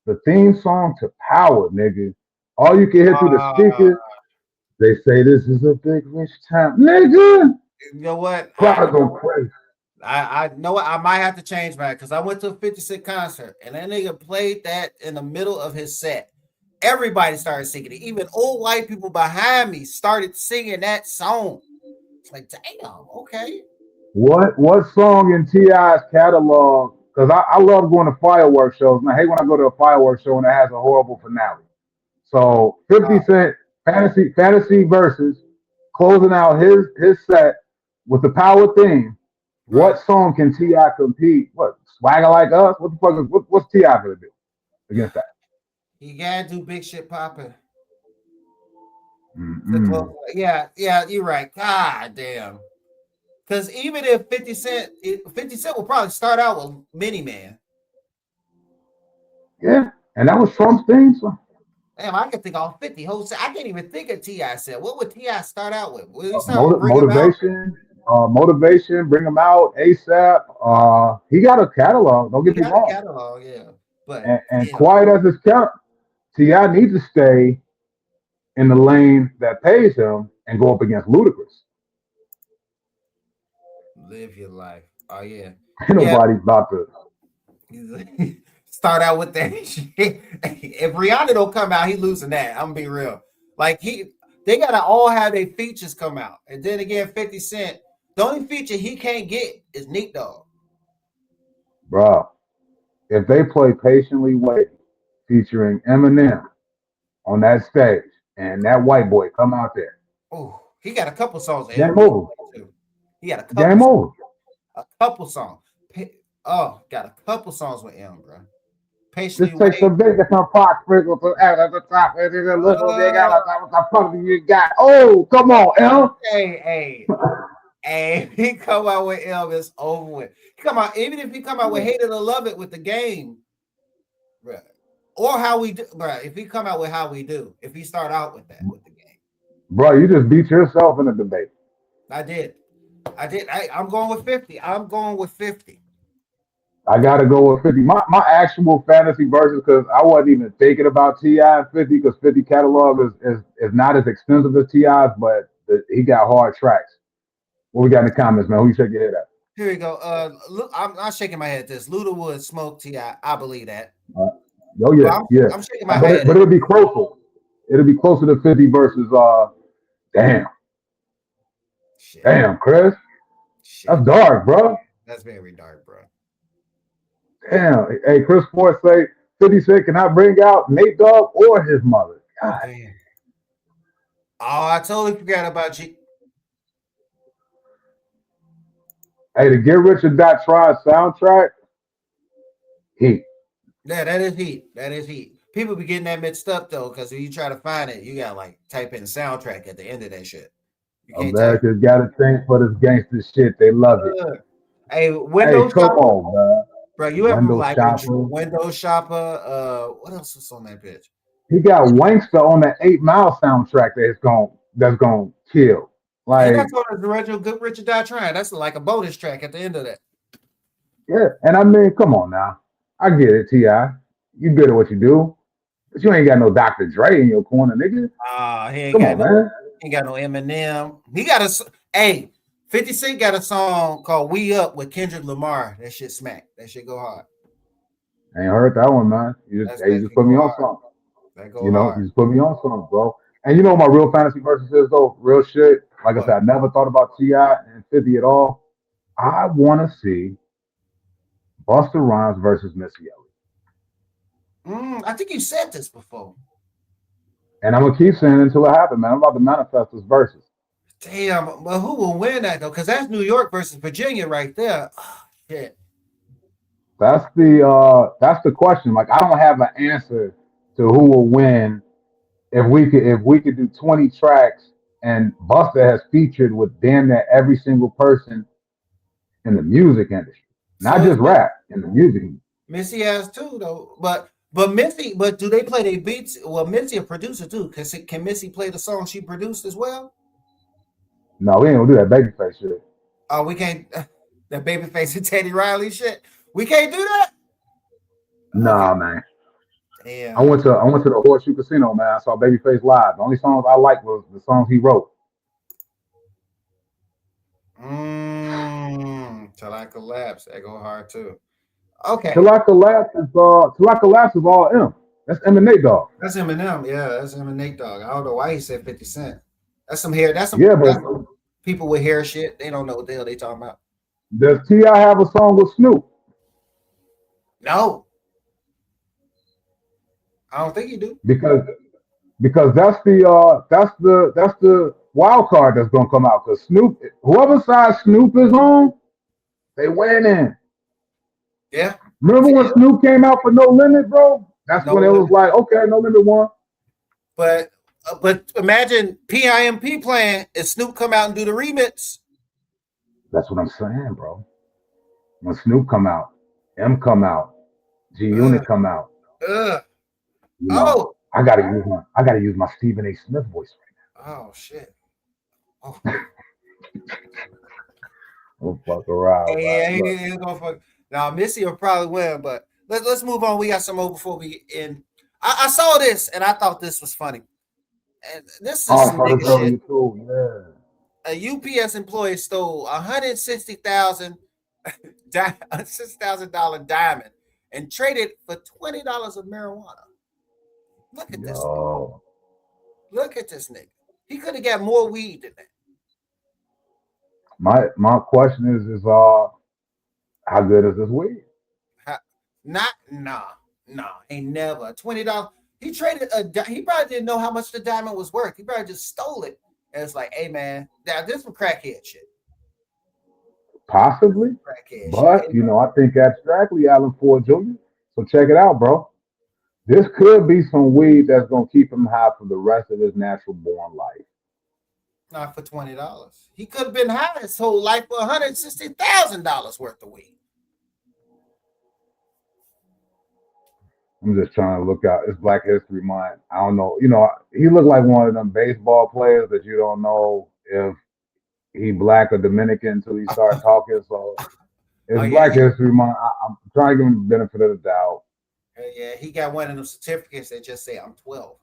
the theme song to Power, nigga, all you can hear through the speakers, they say this is a big rich town. Nigga! You know what? Crowd go crazy. I know what I might have to change that because I went to a 50 Cent concert and that nigga played that in the middle of his set. Everybody started singing it. Even old white people behind me started singing that song. It's like, damn, okay. What song in T.I.'s catalog? Because I love going to fireworks shows, and I hate when I go to a fireworks show and it has a horrible finale. So 50 Cent fantasy versus closing out his set with the Power theme. Right. What song can T.I. compete? What, Swagger Like Us? What the fuck is what's T.I. gonna do against that? You gotta do big shit popping. Mm-mm. Yeah, you're right. God damn. Because even if 50 Cent will probably start out with Mini Man. Yeah, and that was Trump's theme song. Damn, I can think all 50. I can't even think of T.I. said. What would T.I. start out with? Will he start with Motivation, bring him out ASAP. He got a catalog. Don't get me wrong. Catalog, yeah. But and quiet as his count, T.I. needs to stay in the lane that pays him and go up against Ludacris. Live your life. Oh yeah. Ain't nobody's about to start out with that shit. If Rihanna don't come out, he losing that. I'm gonna be real. Like they gotta all have their features come out. And then again, 50 Cent, the only feature he can't get is Neat Dog. Bro, if they play Patiently Waiting featuring Eminem on that stage and that white boy come out there. Oh, he got a couple songs. Game over. He got a couple Game over. A couple songs. Got a couple songs with M, bro. Patiently Just take some big some pot sprinkle to add at the top. And then look what they got. What the fuck you got? Oh, come on, M. Hey, if he come out with M, it's over with. Come on, even if he come out with Hate It or Love It with the game, bro. Or How We Do, bro. If he come out with How We Do, if he start out with that with the game. Bro, you just beat yourself in the debate. I did. I'm going with 50. I'm going with 50. I gotta go with 50. My actual fantasy versus, because I wasn't even thinking about T.I. and 50, because 50 catalog is not as extensive as T.I.'s, but he got hard tracks. What we got in the comments, man? Who you shake your head at? Here we go. I'm not shaking my head at this. Luda would smoke T.I. I believe that. Oh yeah, I'm shaking my head. But it'll be closer. It'll be closer to 50 versus damn. Shit. Damn, Chris. Shit. That's dark, bro. That's very dark, bro. Damn. Hey, Chris Ford say 50 Cent cannot bring out Nate Dogg or his mother. God. Oh, I totally forgot about you. Hey, the Get Rich or Die Trying soundtrack, heat. Yeah, that is heat. That is heat. People be getting that mixed up though, because when you try to find it, you got like type in soundtrack at the end of that shit. You can't type. America's got a thing for this gangster shit. They love it. Hey, Hey, window come shopper, on, man. bro. You ever Window like shopper. window shopper? What else was on that bitch? He got Wankster on the 8 Mile soundtrack that's gonna kill. And Like, that's on the original Good Richard Die Trying. That's like a bonus track at the end of that. yeah. And I mean, come on now. I get it, Ti. You good at what you do, but you ain't got no Dr. Dre in your corner, nigga. He ain't Come got on, no, man. he ain't got no Eminem. He got a hey, 50 Cent got a song called "We Up" with Kendrick Lamar. That shit smack. That shit go hard. I ain't heard that one, man. You just, That's hey, that you just shit put go me on hard. something. That go You know, hard. you just put me on something, bro. And you know my real fantasy versus is though, real shit. Like I What? said, I never thought about Ti and 50 at all. I want to see Busta Rhymes versus Missy Elliott, I think you said this before. and I'm gonna keep saying it until it happens, man. I'm about to manifest this versus. Damn, but who will win that though? Because that's New York versus Virginia right there. Oh, shit. That's the question. Like I don't have an answer to who will win if we could do 20 tracks and Busta has featured with damn near every single person in the music industry, not So is just rap in the music industry. Missy has too though, but Missy, but do they play their beats? Well, Missy a producer too. Can Missy play the song she produced as well? No, we ain't gonna do that babyface shit. Oh, we can't. That Babyface and Teddy Riley shit. We can't do that. Okay. Nah, man. I Damn. went to I went to the Horseshoe Casino, man. I saw Babyface live. The only songs I liked was the songs he wrote. Till I collapse. That go hard too. Okay. Till I collapse is all M. That's M and Nate Dogg. That's Eminem. Yeah, that's him and Nate Dogg. I don't know why he said 50 Cent. That's some hair. Yeah, but That's some people with hair shit. They don't know what the hell they talking about. does T.I. have a song with Snoop? No, I don't think you do. Because that's the wild card that's gonna come out. Because Snoop, whoever side Snoop is on, they winning. Yeah. Remember when Yeah. Snoop came out for No Limit, bro? That's No when it was limit. like, okay, No Limit won. But imagine PIMP playing and Snoop come out and do the remix. That's what I'm saying, bro. When Snoop come out, M come out, G Ugh, Unit come out, ugh. you know, Oh, I gotta use my Stephen A. Smith voice oh shit. Oh, right now. Don't fuck around, yeah, man. Look. he gonna fuck. Now Missy will probably win, but let's move on. We got some more before we end. I saw this and I thought this was funny. And this is Oh, I some saw nigga this shit. earlier too. Yeah. A UPS employee stole 160,000 $60,000 diamond and traded for $20 of marijuana. Look at this nigga. Yo. Look at this nigga. He could have got more weed than that. My question is how good is this weed? Not ain't never $20. He traded he probably didn't know how much the diamond was worth. He probably just stole it. And it's like, hey man, now this was crackhead shit. Possibly. Crackhead shit. But I think abstractly, Alan Ford Jr. So check it out, bro. This could be some weed that's gonna keep him high for the rest of his natural born life. Not for $20. He could have been high his whole life for $160,000 worth of weed. I'm just trying to look out. It's Black History Month. I don't know. He looked like one of them baseball players that you don't know if he black or Dominican until he start talking. So Oh it's yeah, Black History Month. I'm trying to give him the benefit of the doubt. he got one of them certificates that just say I'm 12.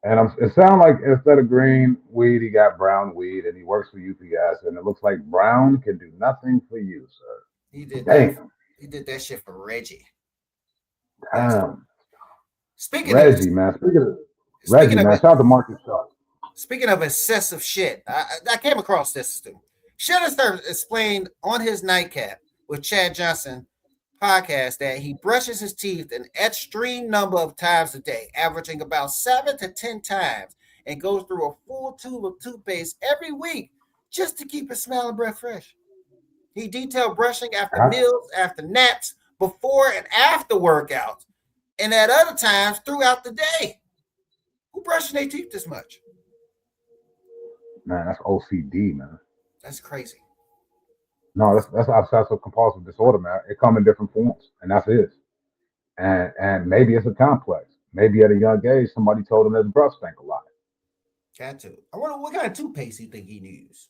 And it sounds like instead of green weed, he got brown weed, and he works for UPS. And it looks like brown can do nothing for you, sir. He did that. Damn, He did that shit for Reggie. That's damn. speaking of Reggie, man. speaking of Man. it. Shout out to Marcus Shaw. Speaking of excessive shit, I came across this too. Shutter explained on his nightcap with Chad Johnson podcast that he brushes his teeth an extreme number of times a day, averaging about 7 to 10 times, and goes through a full tube of toothpaste every week just to keep his smelling breath fresh. He detailed brushing after meals, after naps, before and after workouts, and at other times throughout the day. Who brushing their teeth this much? Man, that's OCD, man. That's crazy. No, that's obsessive compulsive disorder, man. It comes in different forms, and that's it. And maybe it's a complex. Maybe at a young age, somebody told him his breath stank a lot. Got to. I wonder what kind of toothpaste you think he used.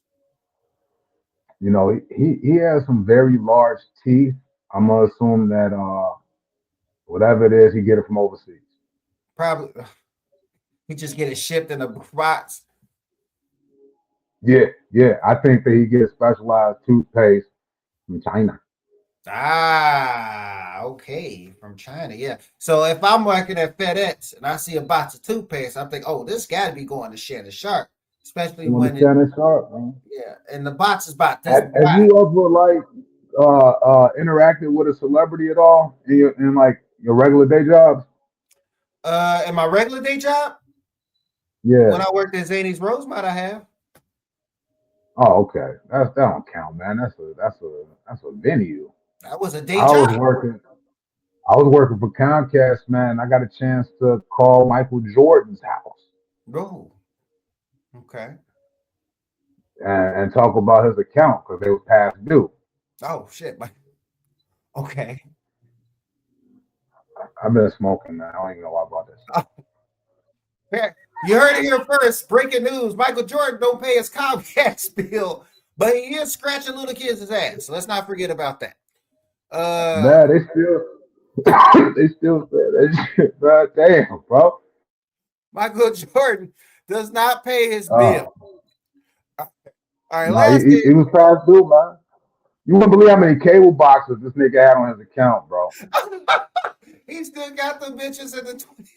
You know, he has some very large teeth. I'm gonna assume that whatever it is, he get it from overseas. Probably he just get it shipped in a box. Yeah. I think that he gets specialized toothpaste from China. Okay, from China, yeah. So if I'm working at FedEx and I see a box of toothpaste, I'm thinking, oh, this got to be going to Shannon Sharp, especially when Shannon Sharp, man. Yeah, and the box is about this. Have you ever like interacted with a celebrity at all in like your regular day jobs? In my regular day job, yeah. When I worked at Zany's Rosemont, I have. Oh, okay. That don't count, man. That's a venue. That was a day job. I was working for Comcast, man. I got a chance to call Michael Jordan's house. Oh, okay. And talk about his account because they was past due. Oh shit! Okay. I've been smoking, man. I don't even know why I brought this. You heard it here first. Breaking news: Michael Jordan don't pay his Comcast bill, but he is scratching little kids' ass. So let's not forget about that. Man, they still say that shit. Man, damn, bro. Michael Jordan does not pay his bill. All right, he was past due, man. You wouldn't believe how many cable boxes this nigga had on his account, bro. He still got the bitches in the 20s.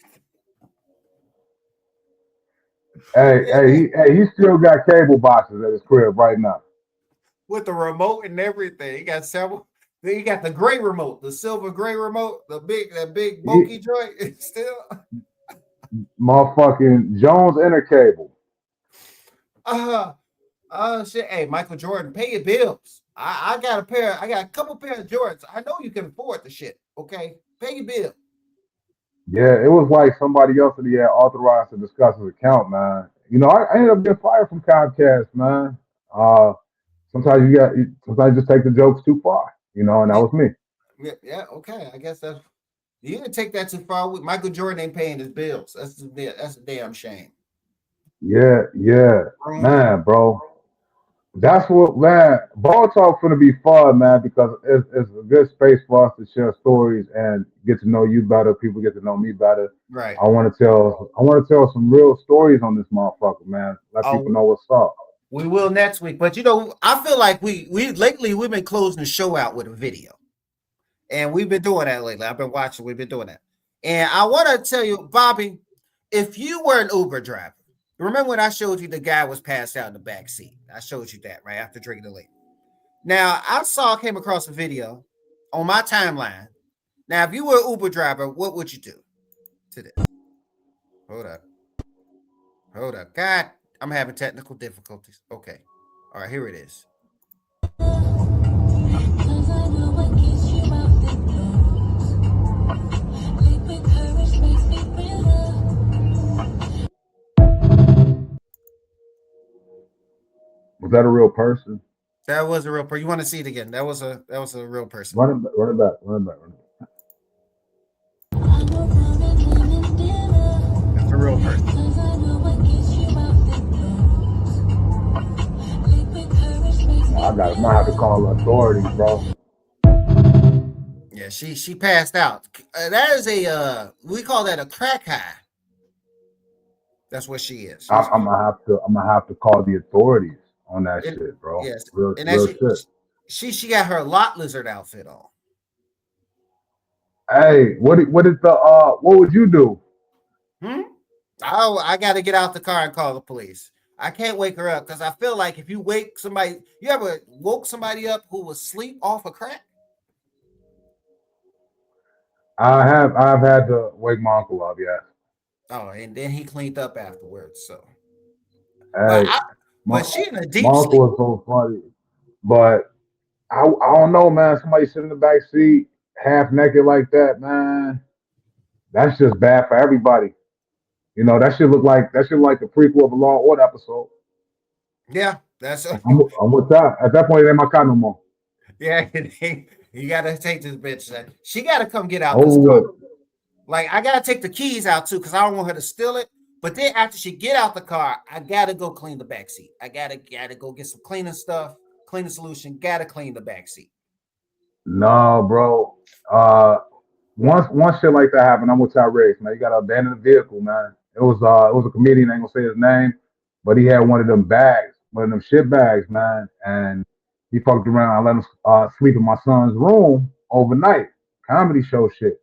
Hey, he still got cable boxes at his crib right now. With the remote and everything. He got several. Then he got the gray remote, the silver gray remote, that big bulky joint. Still. Motherfucking Jones Intercable. Shit. Hey, Michael Jordan, pay your bills. I got a couple pair of Jordans. I know you can afford the shit. Okay, pay your bill. Yeah, it was like somebody else that he had authorized to discuss his account, man. You know, I ended up getting fired from Comcast, man. Sometimes you just take the jokes too far, you know, and that was me. Yeah, okay. I guess you didn't take that too far. Michael Jordan ain't paying his bills. That's a damn shame. Yeah, man, bro. That's what, man. Ball talk gonna be fun, man, because it's a good space for us to share stories and get to know you better. People get to know me better. Right. I want to tell some real stories on this motherfucker, man. Let people know what's up. We will next week, but you know, I feel like we lately we've been closing the show out with a video, and we've been doing that lately. I've been watching. We've been doing that, and I want to tell you, Bobby, if you were an Uber driver. Remember when I showed you the guy was passed out in the back seat? I showed you that right after drinking the late. Now, came across a video on my timeline. Now, if you were an Uber driver, what would you do to this? Hold up. God, I'm having technical difficulties. Okay. All right, here it is. Was that a real person? That was a real person. You want to see it again? That was a real person. Run it back. That's a real person. I might have to call authorities, bro. Yeah, she passed out. That is we call that a crack high. That's what she is. I'm gonna have to call the authorities on that shit, bro. Yes, real shit. She got her lot lizard outfit on. Hey, what would you do? I got to get out the car and call the police. I can't wake her up because I feel like if you wake somebody, you ever woke somebody up who was asleep off a crack? I've had to wake my uncle up, yeah. Oh, and then he cleaned up afterwards. So, but Hey, my, she in a my deep uncle sleep. was so funny, but I don't know, man. Somebody sitting in the back seat, half naked like that, man. That's just bad for everybody. You know, that should look like the prequel of a Law and Order episode. Yeah, that's I'm with that. At that point, it ain't my kind no more. yeah. You gotta take this bitch. She gotta come get out this Over car. with. Like I gotta take the keys out too, because I don't want her to steal it. But then after she get out the car, I gotta go clean the back seat. I gotta go get some cleaning stuff, cleaning solution. Gotta clean the back seat. No, bro. Uh, once shit like that happened, I'm with Tyrese, man. You gotta abandon the vehicle, man. It was a comedian, I ain't gonna say his name, but he had one of them bags, one of them shit bags, man, and he fucked around. I let him sleep in my son's room overnight. Comedy show shit.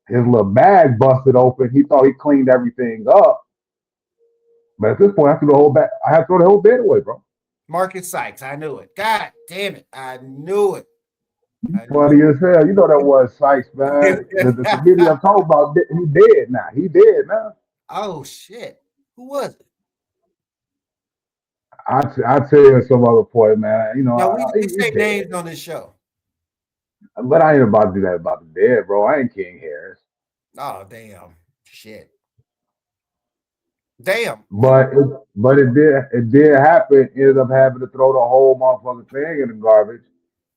His little bag busted open. He thought he cleaned everything up, but at this point, I had to throw the whole bed away, bro. Marcus Sykes, I knew it. God damn it, I knew it. I Funny knew as hell. You know that was Sykes, man. The comedian I'm talking about, he dead now. He dead now. oh shit, who was it? I tell you some other point, man. You know, No, we he say dead. names on this show. But I ain't about to do that about the dead, bro. I ain't King Harris. Oh damn, shit, damn. But it did happen. Ended up having to throw the whole motherfucking thing in the garbage.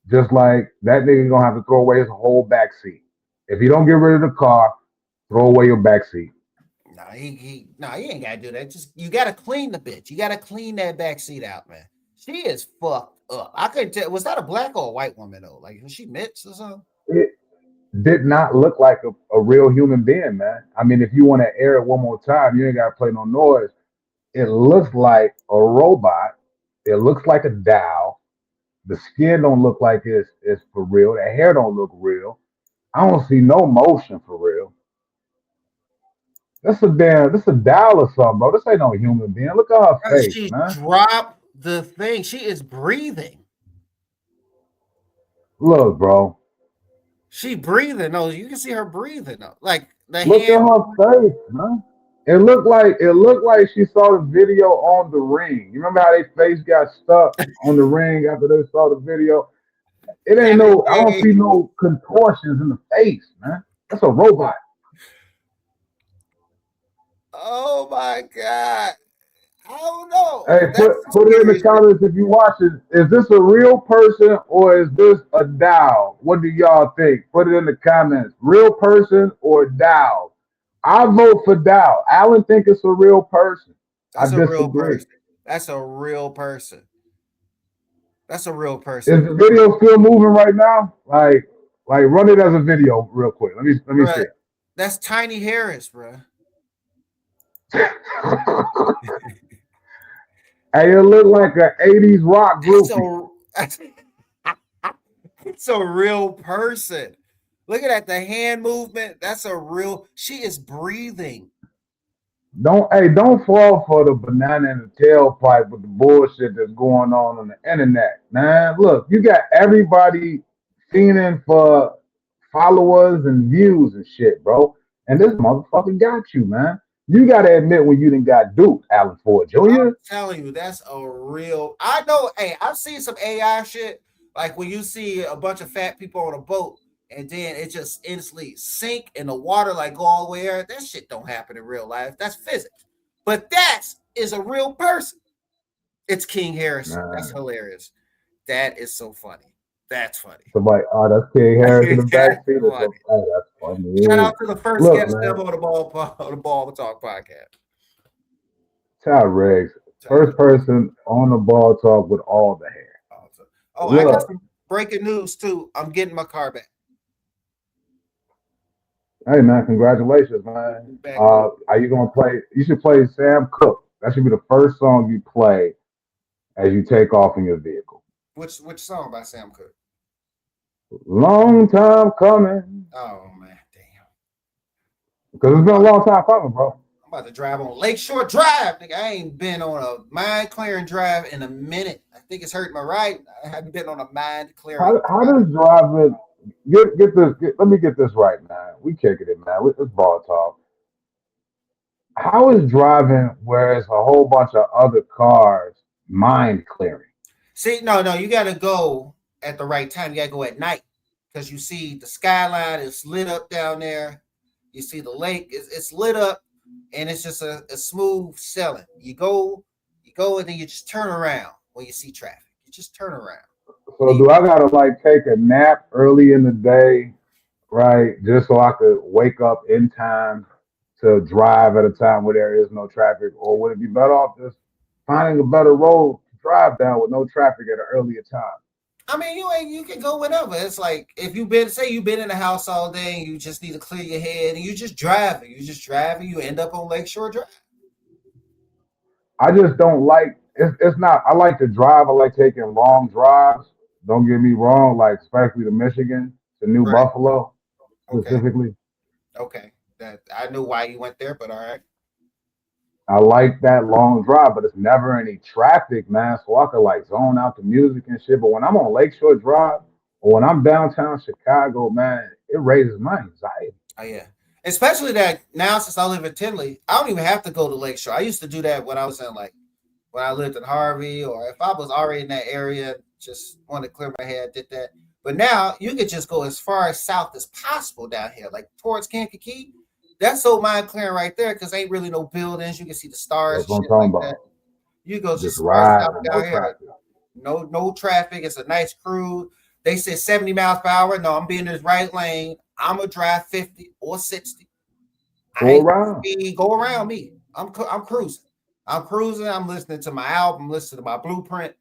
Just like that nigga gonna have to throw away his whole back seat. If you don't get rid of the car, throw away your back seat. No, he ain't gotta do that. Just you gotta clean the bitch. You gotta clean that back seat out, man. She is fucked up. I couldn't tell. Was that a black or a white woman though? Like was she mixed or something? It did not look like a real human being, man. I mean, if you want to air it one more time, you ain't gotta play no noise. It looks like a robot. It looks like a doll. The skin don't look like it's for real. The hair don't look real. I don't see no motion for real. That's a doll or something, bro. This ain't no human being. Look at her face, She man. dropped the thing. She is breathing. Look, bro. She breathing. No, you can see her breathing. Though. Like the Look at hand. her face, man. It looked like she saw the video on the ring. You remember how their face got stuck on the ring after they saw the video? It ain't no. I don't see no contortions in the face, man. That's a robot. Oh my god! I don't know. Hey, That's put it in the scary shit. comments if you watch it. Is this a real person or is this a doll? What do y'all think? Put it in the comments. Real person or doll? I vote for doll. Alan think it's a real person. I That's a real disagree. person. That's a real person. That's a real person. Is the video still moving right now? Like run it as a video real quick. Let me see. Bruh, that's Tiny Harris, bruh. Hey, it looked like an 80s rock That's groupie. a it's a real person. Look at that, the hand movement. That's a real. She is breathing. Don't fall for the banana in the tailpipe with the bullshit that's going on the internet, man. Look, you got everybody fiending for followers and views and shit, bro. And this motherfucker got you, man. You gotta admit when you done got duped, Alan Ford Jr. I'm telling you, that's a real. I know. Hey, I've seen some AI shit. Like when you see a bunch of fat people on a boat and then it just instantly sink in the water, like go all the way there. That shit don't happen in real life. That's physics. But that is a real person. It's King Harris. That's Man, hilarious. That is so funny. That's funny. somebody, oh, that's King Harris in the That's back seat. funny. Oh, that's funny. Shout Yeah. out to the first Look, guest man, ever on the Ball Talk podcast. Todd Riggs, first person on the ball talk with all the hair. Oh, I got Look, some breaking news too. I'm getting my car back. hey man, congratulations, man. Back on. Are you gonna play? You should play Sam Cooke. That should be the first song you play as you take off in your vehicle. Which song by Sam Cooke? Long time coming, Oh man, damn. because it's been a long time coming, bro. I'm about to drive on Lakeshore Drive. Nigga, I ain't been on a mind clearing drive in a minute. I think it's hurting my right. I haven't been on a mind clearing How drive. does driving let me get this right, man. We kicking it, man. It's ball talk. How is driving where it's a whole bunch of other cars mind clearing? See, no, you got to go at the right time. You got to go at night because you see the skyline is lit up down there. You see the lake, it's lit up, and it's just a smooth sailing. You go, and then you just turn around when you see traffic. You just turn around. So And you, do I gotta like take a nap early in the day, right? Just so I could wake up in time to drive at a time where there is no traffic, or would it be better off just finding a better road to drive down with no traffic at an earlier time? I mean, you can go whenever. It's like if you've been in the house all day and you just need to clear your head and you end up on Lakeshore Drive. I just don't like it's not I like to drive, I like taking long drives. Don't get me wrong, like especially to Michigan, to New Right. Buffalo Okay. specifically. Okay. That I knew why you went there, but all right. I like that long drive, but it's never any traffic, man. So I could like zone out the music and shit. But when I'm on Lakeshore Drive or when I'm downtown Chicago, man, it raises my anxiety. Oh yeah. Especially that now since I live in Tinley, I don't even have to go to Lakeshore. I used to do that when I was in like when I lived in Harvey, or if I was already in that area, just wanted to clear my head, did that. But now you can just go as far as south as possible down here, like towards Kankakee. That's so mind clearing right there because ain't really no buildings. You can see the stars That's and what I'm shit talking like that. about. You go Just just as far as ride south with no down here. traffic. No traffic. It's a nice cruise. They said 70 miles per hour. No, I'm being in this right lane. I'm gonna drive 50 or 60. I Go ain't gonna around. speed. Go around me. I'm cruising. I'm cruising. I'm listening to my album. Listening to my blueprint.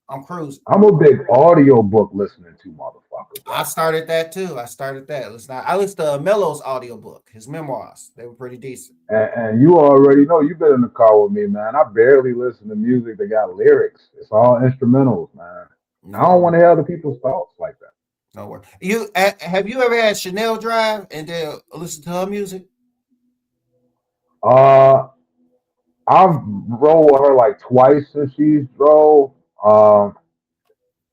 I'm cruising. I'm a big audio book listening to motherfucker, I bro. started that too. I started that. I listened to Mello's audiobook, his memoirs. They were pretty decent. And you already know you've been in the car with me, man. I barely listen to music that got lyrics. It's all instrumentals, man. I No don't want word. to hear other people's thoughts like that. No word. Have you ever had Chanel drive and then listen to her music? Uh, I've rode with her like twice since she's drove. Um,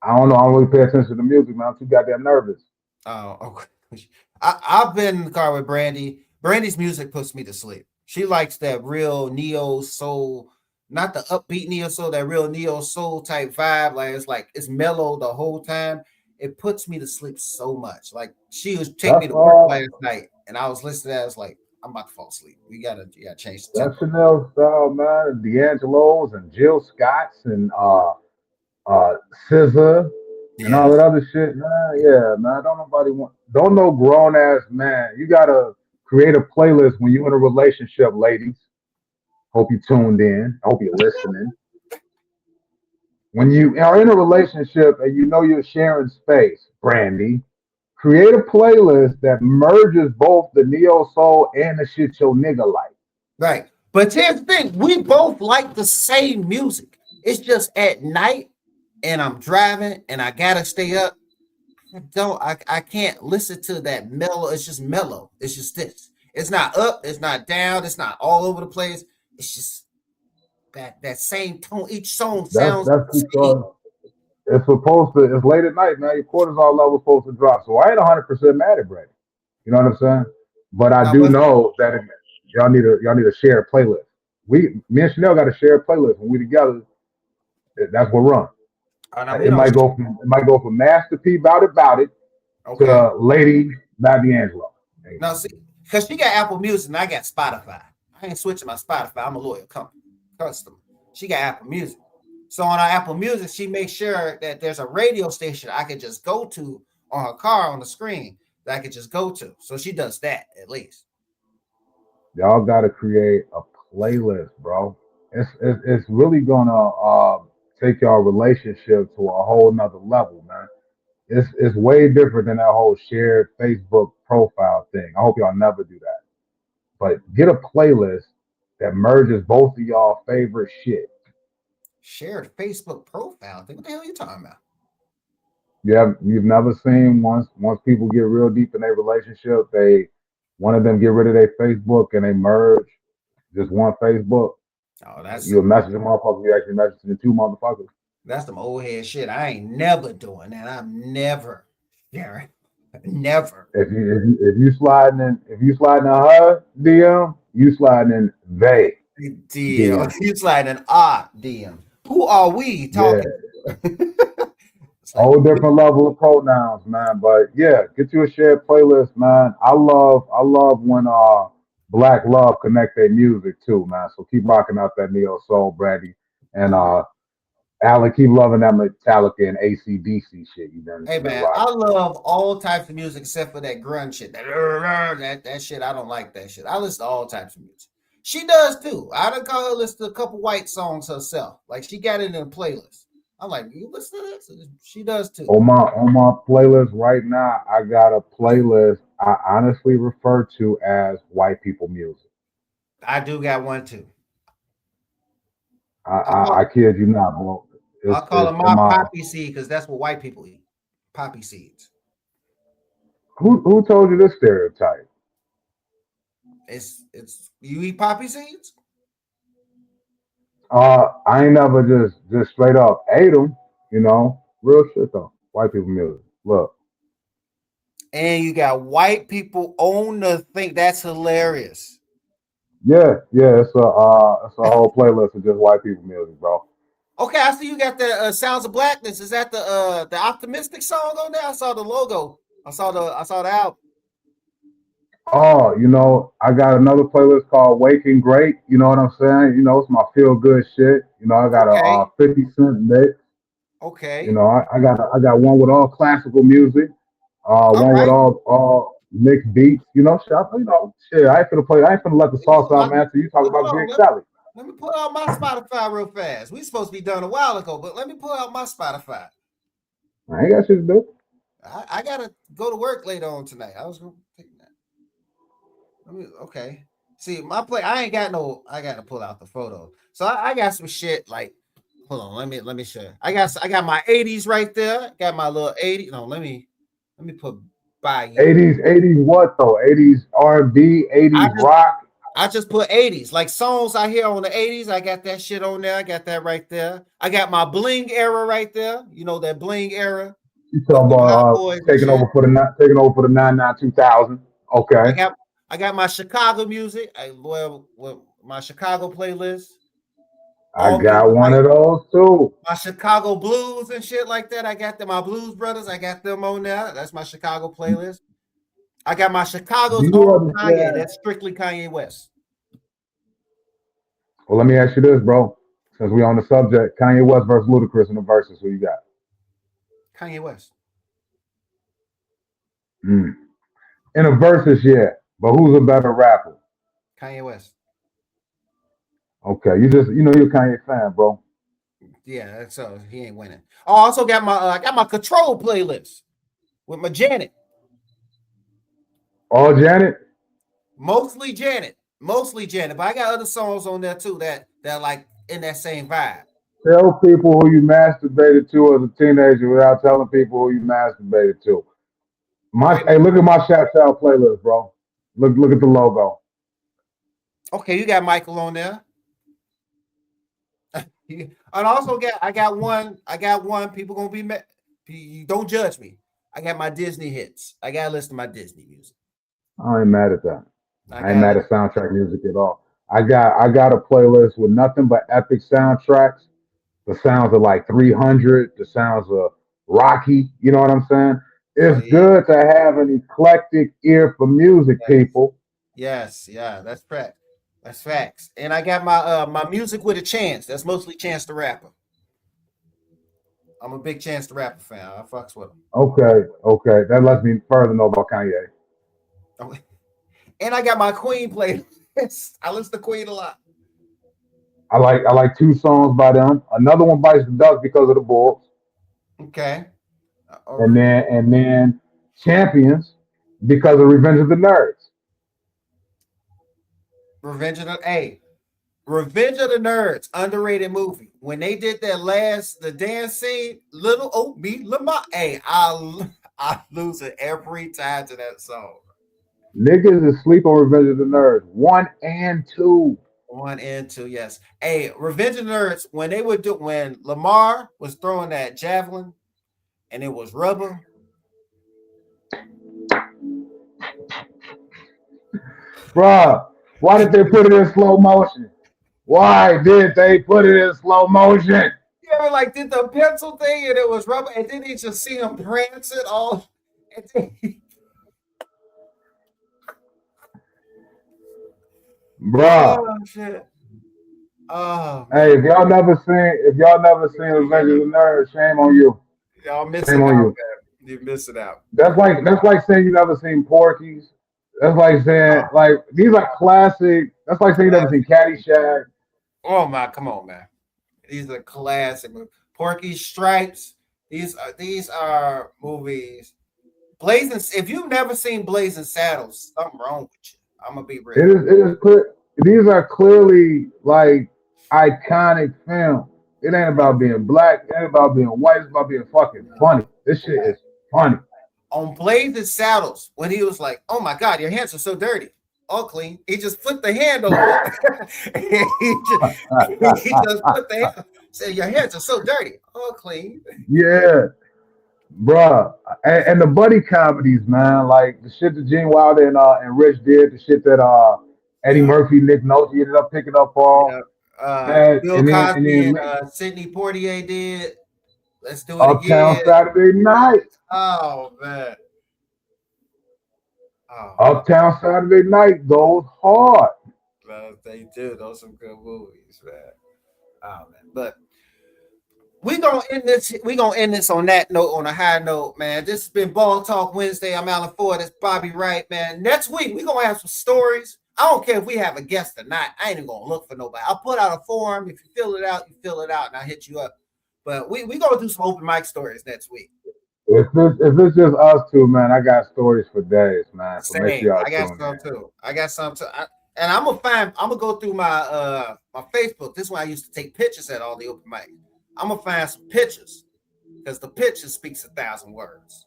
I don't know. I don't really pay attention to the music, man. I'm too goddamn nervous. Oh, okay. I've been in the car with Brandy. Brandy's music puts me to sleep. She likes that real neo soul, not the upbeat neo soul, that real neo soul type vibe. Like it's mellow the whole time. It puts me to sleep so much. Like she was taking me That's to work last night, and I was listening to that. I was like, I'm about to fall asleep. You gotta change the that's tempo. Chanel style, man. D'Angelo's and Jill Scott's and uh SZA and all Yeah. that other shit, man. Yeah, man. Don't know grown ass man. You gotta create a playlist when you're in a relationship, ladies. Hope you tuned in. I hope you're listening. When you are in a relationship and you know you're sharing space, Brandy, create a playlist that merges both the neo soul and the shit your nigga like. Right. But here's the thing: we both like the same music. It's just at night, and I'm driving, and I gotta stay up. I can't listen to that mellow. It's just mellow. It's just this. It's not up. It's not down. It's not all over the place. It's just that same tone. Each song sounds That's the same. because it's late at night, man. Your cortisol level's supposed to drop. So I ain't 100% mad at Brady. You know what I'm saying? But I No, do but know that if y'all need to share a playlist. Me and Chanel got to share a playlist when we together. That's what run. oh, no, we don't. It might go from Master P About It Okay. to Lady by D'Angelo. Hey, Now see, because she got Apple Music and I got Spotify. I ain't switching my Spotify. I'm a loyal customer. She got Apple Music. So on our Apple Music, she makes sure that there's a radio station I can just go to on her car on the screen that I can just go to. So she does that at least. y'all got to create a playlist, bro. It's really gonna take y'all relationship to a whole nother level, man. It's way different than that whole shared Facebook profile thing. I hope y'all never do that. But get a playlist that merges both of y'all favorite shit. Shared Facebook profile thing. What the hell are you talking about? You've never seen once people get real deep in their relationship, they one of them get rid of their Facebook and they merge just one Facebook. Oh, that's You'll some message a motherfucker, you actually message the two motherfuckers. that's some old head shit. I ain't never doing that. I'm never sharing. Never. If you sliding in her DM, You sliding in they DM. DM. You sliding an odd DM. Who are we Yeah. talking to? It's like, Whole different level of pronouns, man. But yeah, get you a shared playlist, man. I love when Black Love connect their music too, man. So keep rocking out that neo soul, Brady. And Alan, keep loving that Metallica and AC/DC shit hey you've been man, I rocking. love all types of music except for that grunge shit. That shit, I don't like that shit. I listen to all types of music. She does too. I done call her listen to a couple white songs herself. Like she got it in a playlist. I'm like, you listen to this? She does too. On my playlist right now, I got a playlist I honestly refer to as white people music. I do got one too. I I I, call I kid you not, bro. I call it In my my poppy seed because that's what white people eat. Poppy seeds. who told you this stereotype? It's you eat poppy seeds I ain't never just straight up ate them, real shit though. White people music. Look, and you got white people own the thing. That's hilarious. yeah, it's a whole playlist of just white people music, bro. Okay, I see you got the Sounds of Blackness. Is that the optimistic song on there? I saw the logo. I saw the album. Oh, I got another playlist called Waking Great. You know what I'm saying? It's my feel good shit. I got a Okay, 50 Cent mix. okay, I got one with all classical music. all One with right. all mixed beats. Shit. I ain't finna play. I ain't finna let the sauce out, man. So you talk Hold about on. Big Sally. Let me pull out my Spotify real fast. We supposed to be done a while ago, but let me pull out my Spotify. I ain't got shit to do. I gotta go to work later on tonight. I was gonna take that. Okay. See, my play. I ain't got no. I gotta pull out the photo. So I got some shit like. Hold on. Let me show you. I got my 80s right there. Got my little 80s. No, let me put by you. 80s what though? 80s R&B, I 80s just rock. I just put 80s. Like songs I hear on the 80s. I got that shit on there. I got that right there. I got my bling era right there. You know that bling era. You Them, talking them hot about boys and shit. taking over for the 99 2000. I Okay, got I got my Chicago music. Well, my Chicago playlist. I All me got one like of those too. my Chicago blues and shit like that. I got my Blues Brothers. I got them on there. That's my Chicago playlist. I got my Do Chicago's you own Kanye. understand? That's strictly Kanye West. Well, let me ask you this, bro. Since we on the subject, Kanye West versus Ludacris in the verses, who you got? Kanye West. Mm. In a versus, yeah, but who's a better rapper? Kanye West. Okay, you're a Kanye fan, bro. Yeah, so he ain't winning. Oh, I also got my Control playlist with my Janet. All Janet. Mostly Janet. Mostly Janet. But I got other songs on there too that like in that same vibe. Tell people who you masturbated to as a teenager without telling people who you masturbated to. Wait. Hey, look at my shout out playlist, bro. Look at the logo. Okay, you got Michael on there. And also I got one. People gonna be mad. You don't judge me. I got my Disney hits. I gotta listen to my Disney music. I ain't mad at that. I I ain't gotta mad at soundtrack music at all. I got a playlist with nothing but epic soundtracks. The sounds of like 300, the sounds of Rocky. You know what I'm saying? oh It's yeah. good to have an eclectic ear for music, people. Yes, yeah, that's fact. That's facts. And I got my music with a chance. That's mostly Chance the Rapper. I'm a big Chance the Rapper fan. I fucks with him. Okay. That lets me further know about Kanye. And I got my Queen playlist. I listen to Queen a lot. I like two songs by them. Another one bites the dust because of the Bulls. Okay. And then Champions because of Revenge of the Nerds. Revenge of the A. Revenge of the Nerds, underrated movie. When they did the dance scene, Little Old Me Lamar. Hey, I lose it every time to that song. Niggas is sleep on Revenge of the Nerds. One and two. One and two, yes. Hey, Revenge of the Nerds, when Lamar was throwing that javelin and it was rubber. Bruh. Why did they put it in slow motion? Why did they put it in slow motion? You ever like did the pencil thing and it was rubber, and then you just see him prance it all. And then Bruh. oh shit! Oh Hey, man, if y'all never seen Revenge of the Nerds, shame on you. y'all Shame missing on out, you. man. You're missing out. That's like saying you never seen Porky's. That's like saying Oh, like these are classic. That's like saying you never seen classic. Caddyshack. Oh my, come on, man. These are classic movies. Porky Stripes. These are movies. Blazing. If you've never seen Blazing Saddles, something wrong with you. I'm gonna be real. It is clear. These are clearly like iconic films. It ain't about being black. It ain't about being white. It's about being fucking funny. This shit is funny. On Blazing Saddles, when he was like, "Oh my God, your hands are so dirty." All clean. He just flipped the hand over. he just put the hand. Said, "Your hands are so dirty." All clean. Yeah, bruh. And the buddy comedies, man, like the shit that Gene Wilder and Rich did, the shit that Eddie Yeah. Murphy, Nick Nolte ended up picking up on, Yeah. man, Bill and Cosby then and Sidney Poitier did. Let's do it Uptown again. Saturday Night. Oh man. Oh Uptown Saturday Night goes hard. man, they do. Those some good movies, man. Oh man. But we gonna end this. We gonna end this on that note, on a high note, man. This has been Ball Talk Wednesday. I'm Alan Ford. It's Bobby Wright, man. Next week we gonna have some stories. I don't care if we have a guest or not. I ain't even gonna look for nobody. I'll put out a form. If you fill it out, you fill it out, and I'll hit you up. But we gonna do some open mic stories next week. If it's just us two, man, I got stories for days, man. So make sure Same. y'all I got tune some in. too. I got some too. And I'm gonna go through my Facebook. This is why I used to take pictures at all the open mics. I'm gonna find some pictures because the picture speaks 1,000 words.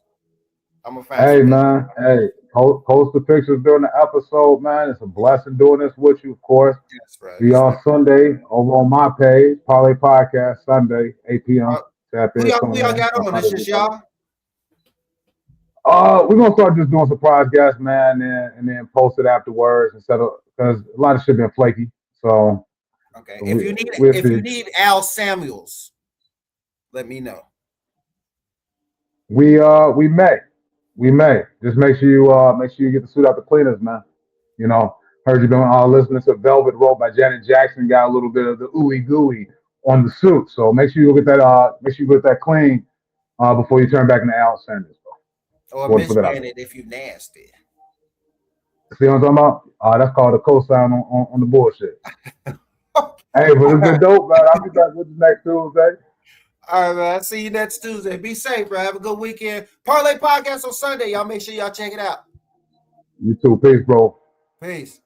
I'm gonna find Hey, some pictures. man. Hey, post the pictures during the episode, man. It's a blessing doing this with you, of course. That's right. See y'all Sunday over on my page, Parlay Podcast, Sunday, 8 p.m. Tap in, Who tune y'all in. got on? It's just y'all. We're gonna start just doing surprise guests, man, and then post it afterwards instead of because a lot of shit been flaky. So Okay. we'll If see. you need Al Samuels, let me know. We may just make sure you get the suit out the cleaners, man. You know, heard you been listening to Velvet Rope by Janet Jackson. Got a little bit of the ooey gooey on the suit, so make sure you get that. Make sure you get that clean before you turn back into Al Sanders. Or Wanted to Miss put that out Janet if you nasty. there. See what I'm talking about? That's called a cosign on the bullshit. Hey, but it's been dope, man. I'll be back with you next Tuesday. All right, man. See you next Tuesday. Be safe, bro. Have a good weekend. Parlay Podcast on Sunday. Y'all make sure y'all check it out. You too. Peace, bro. Peace.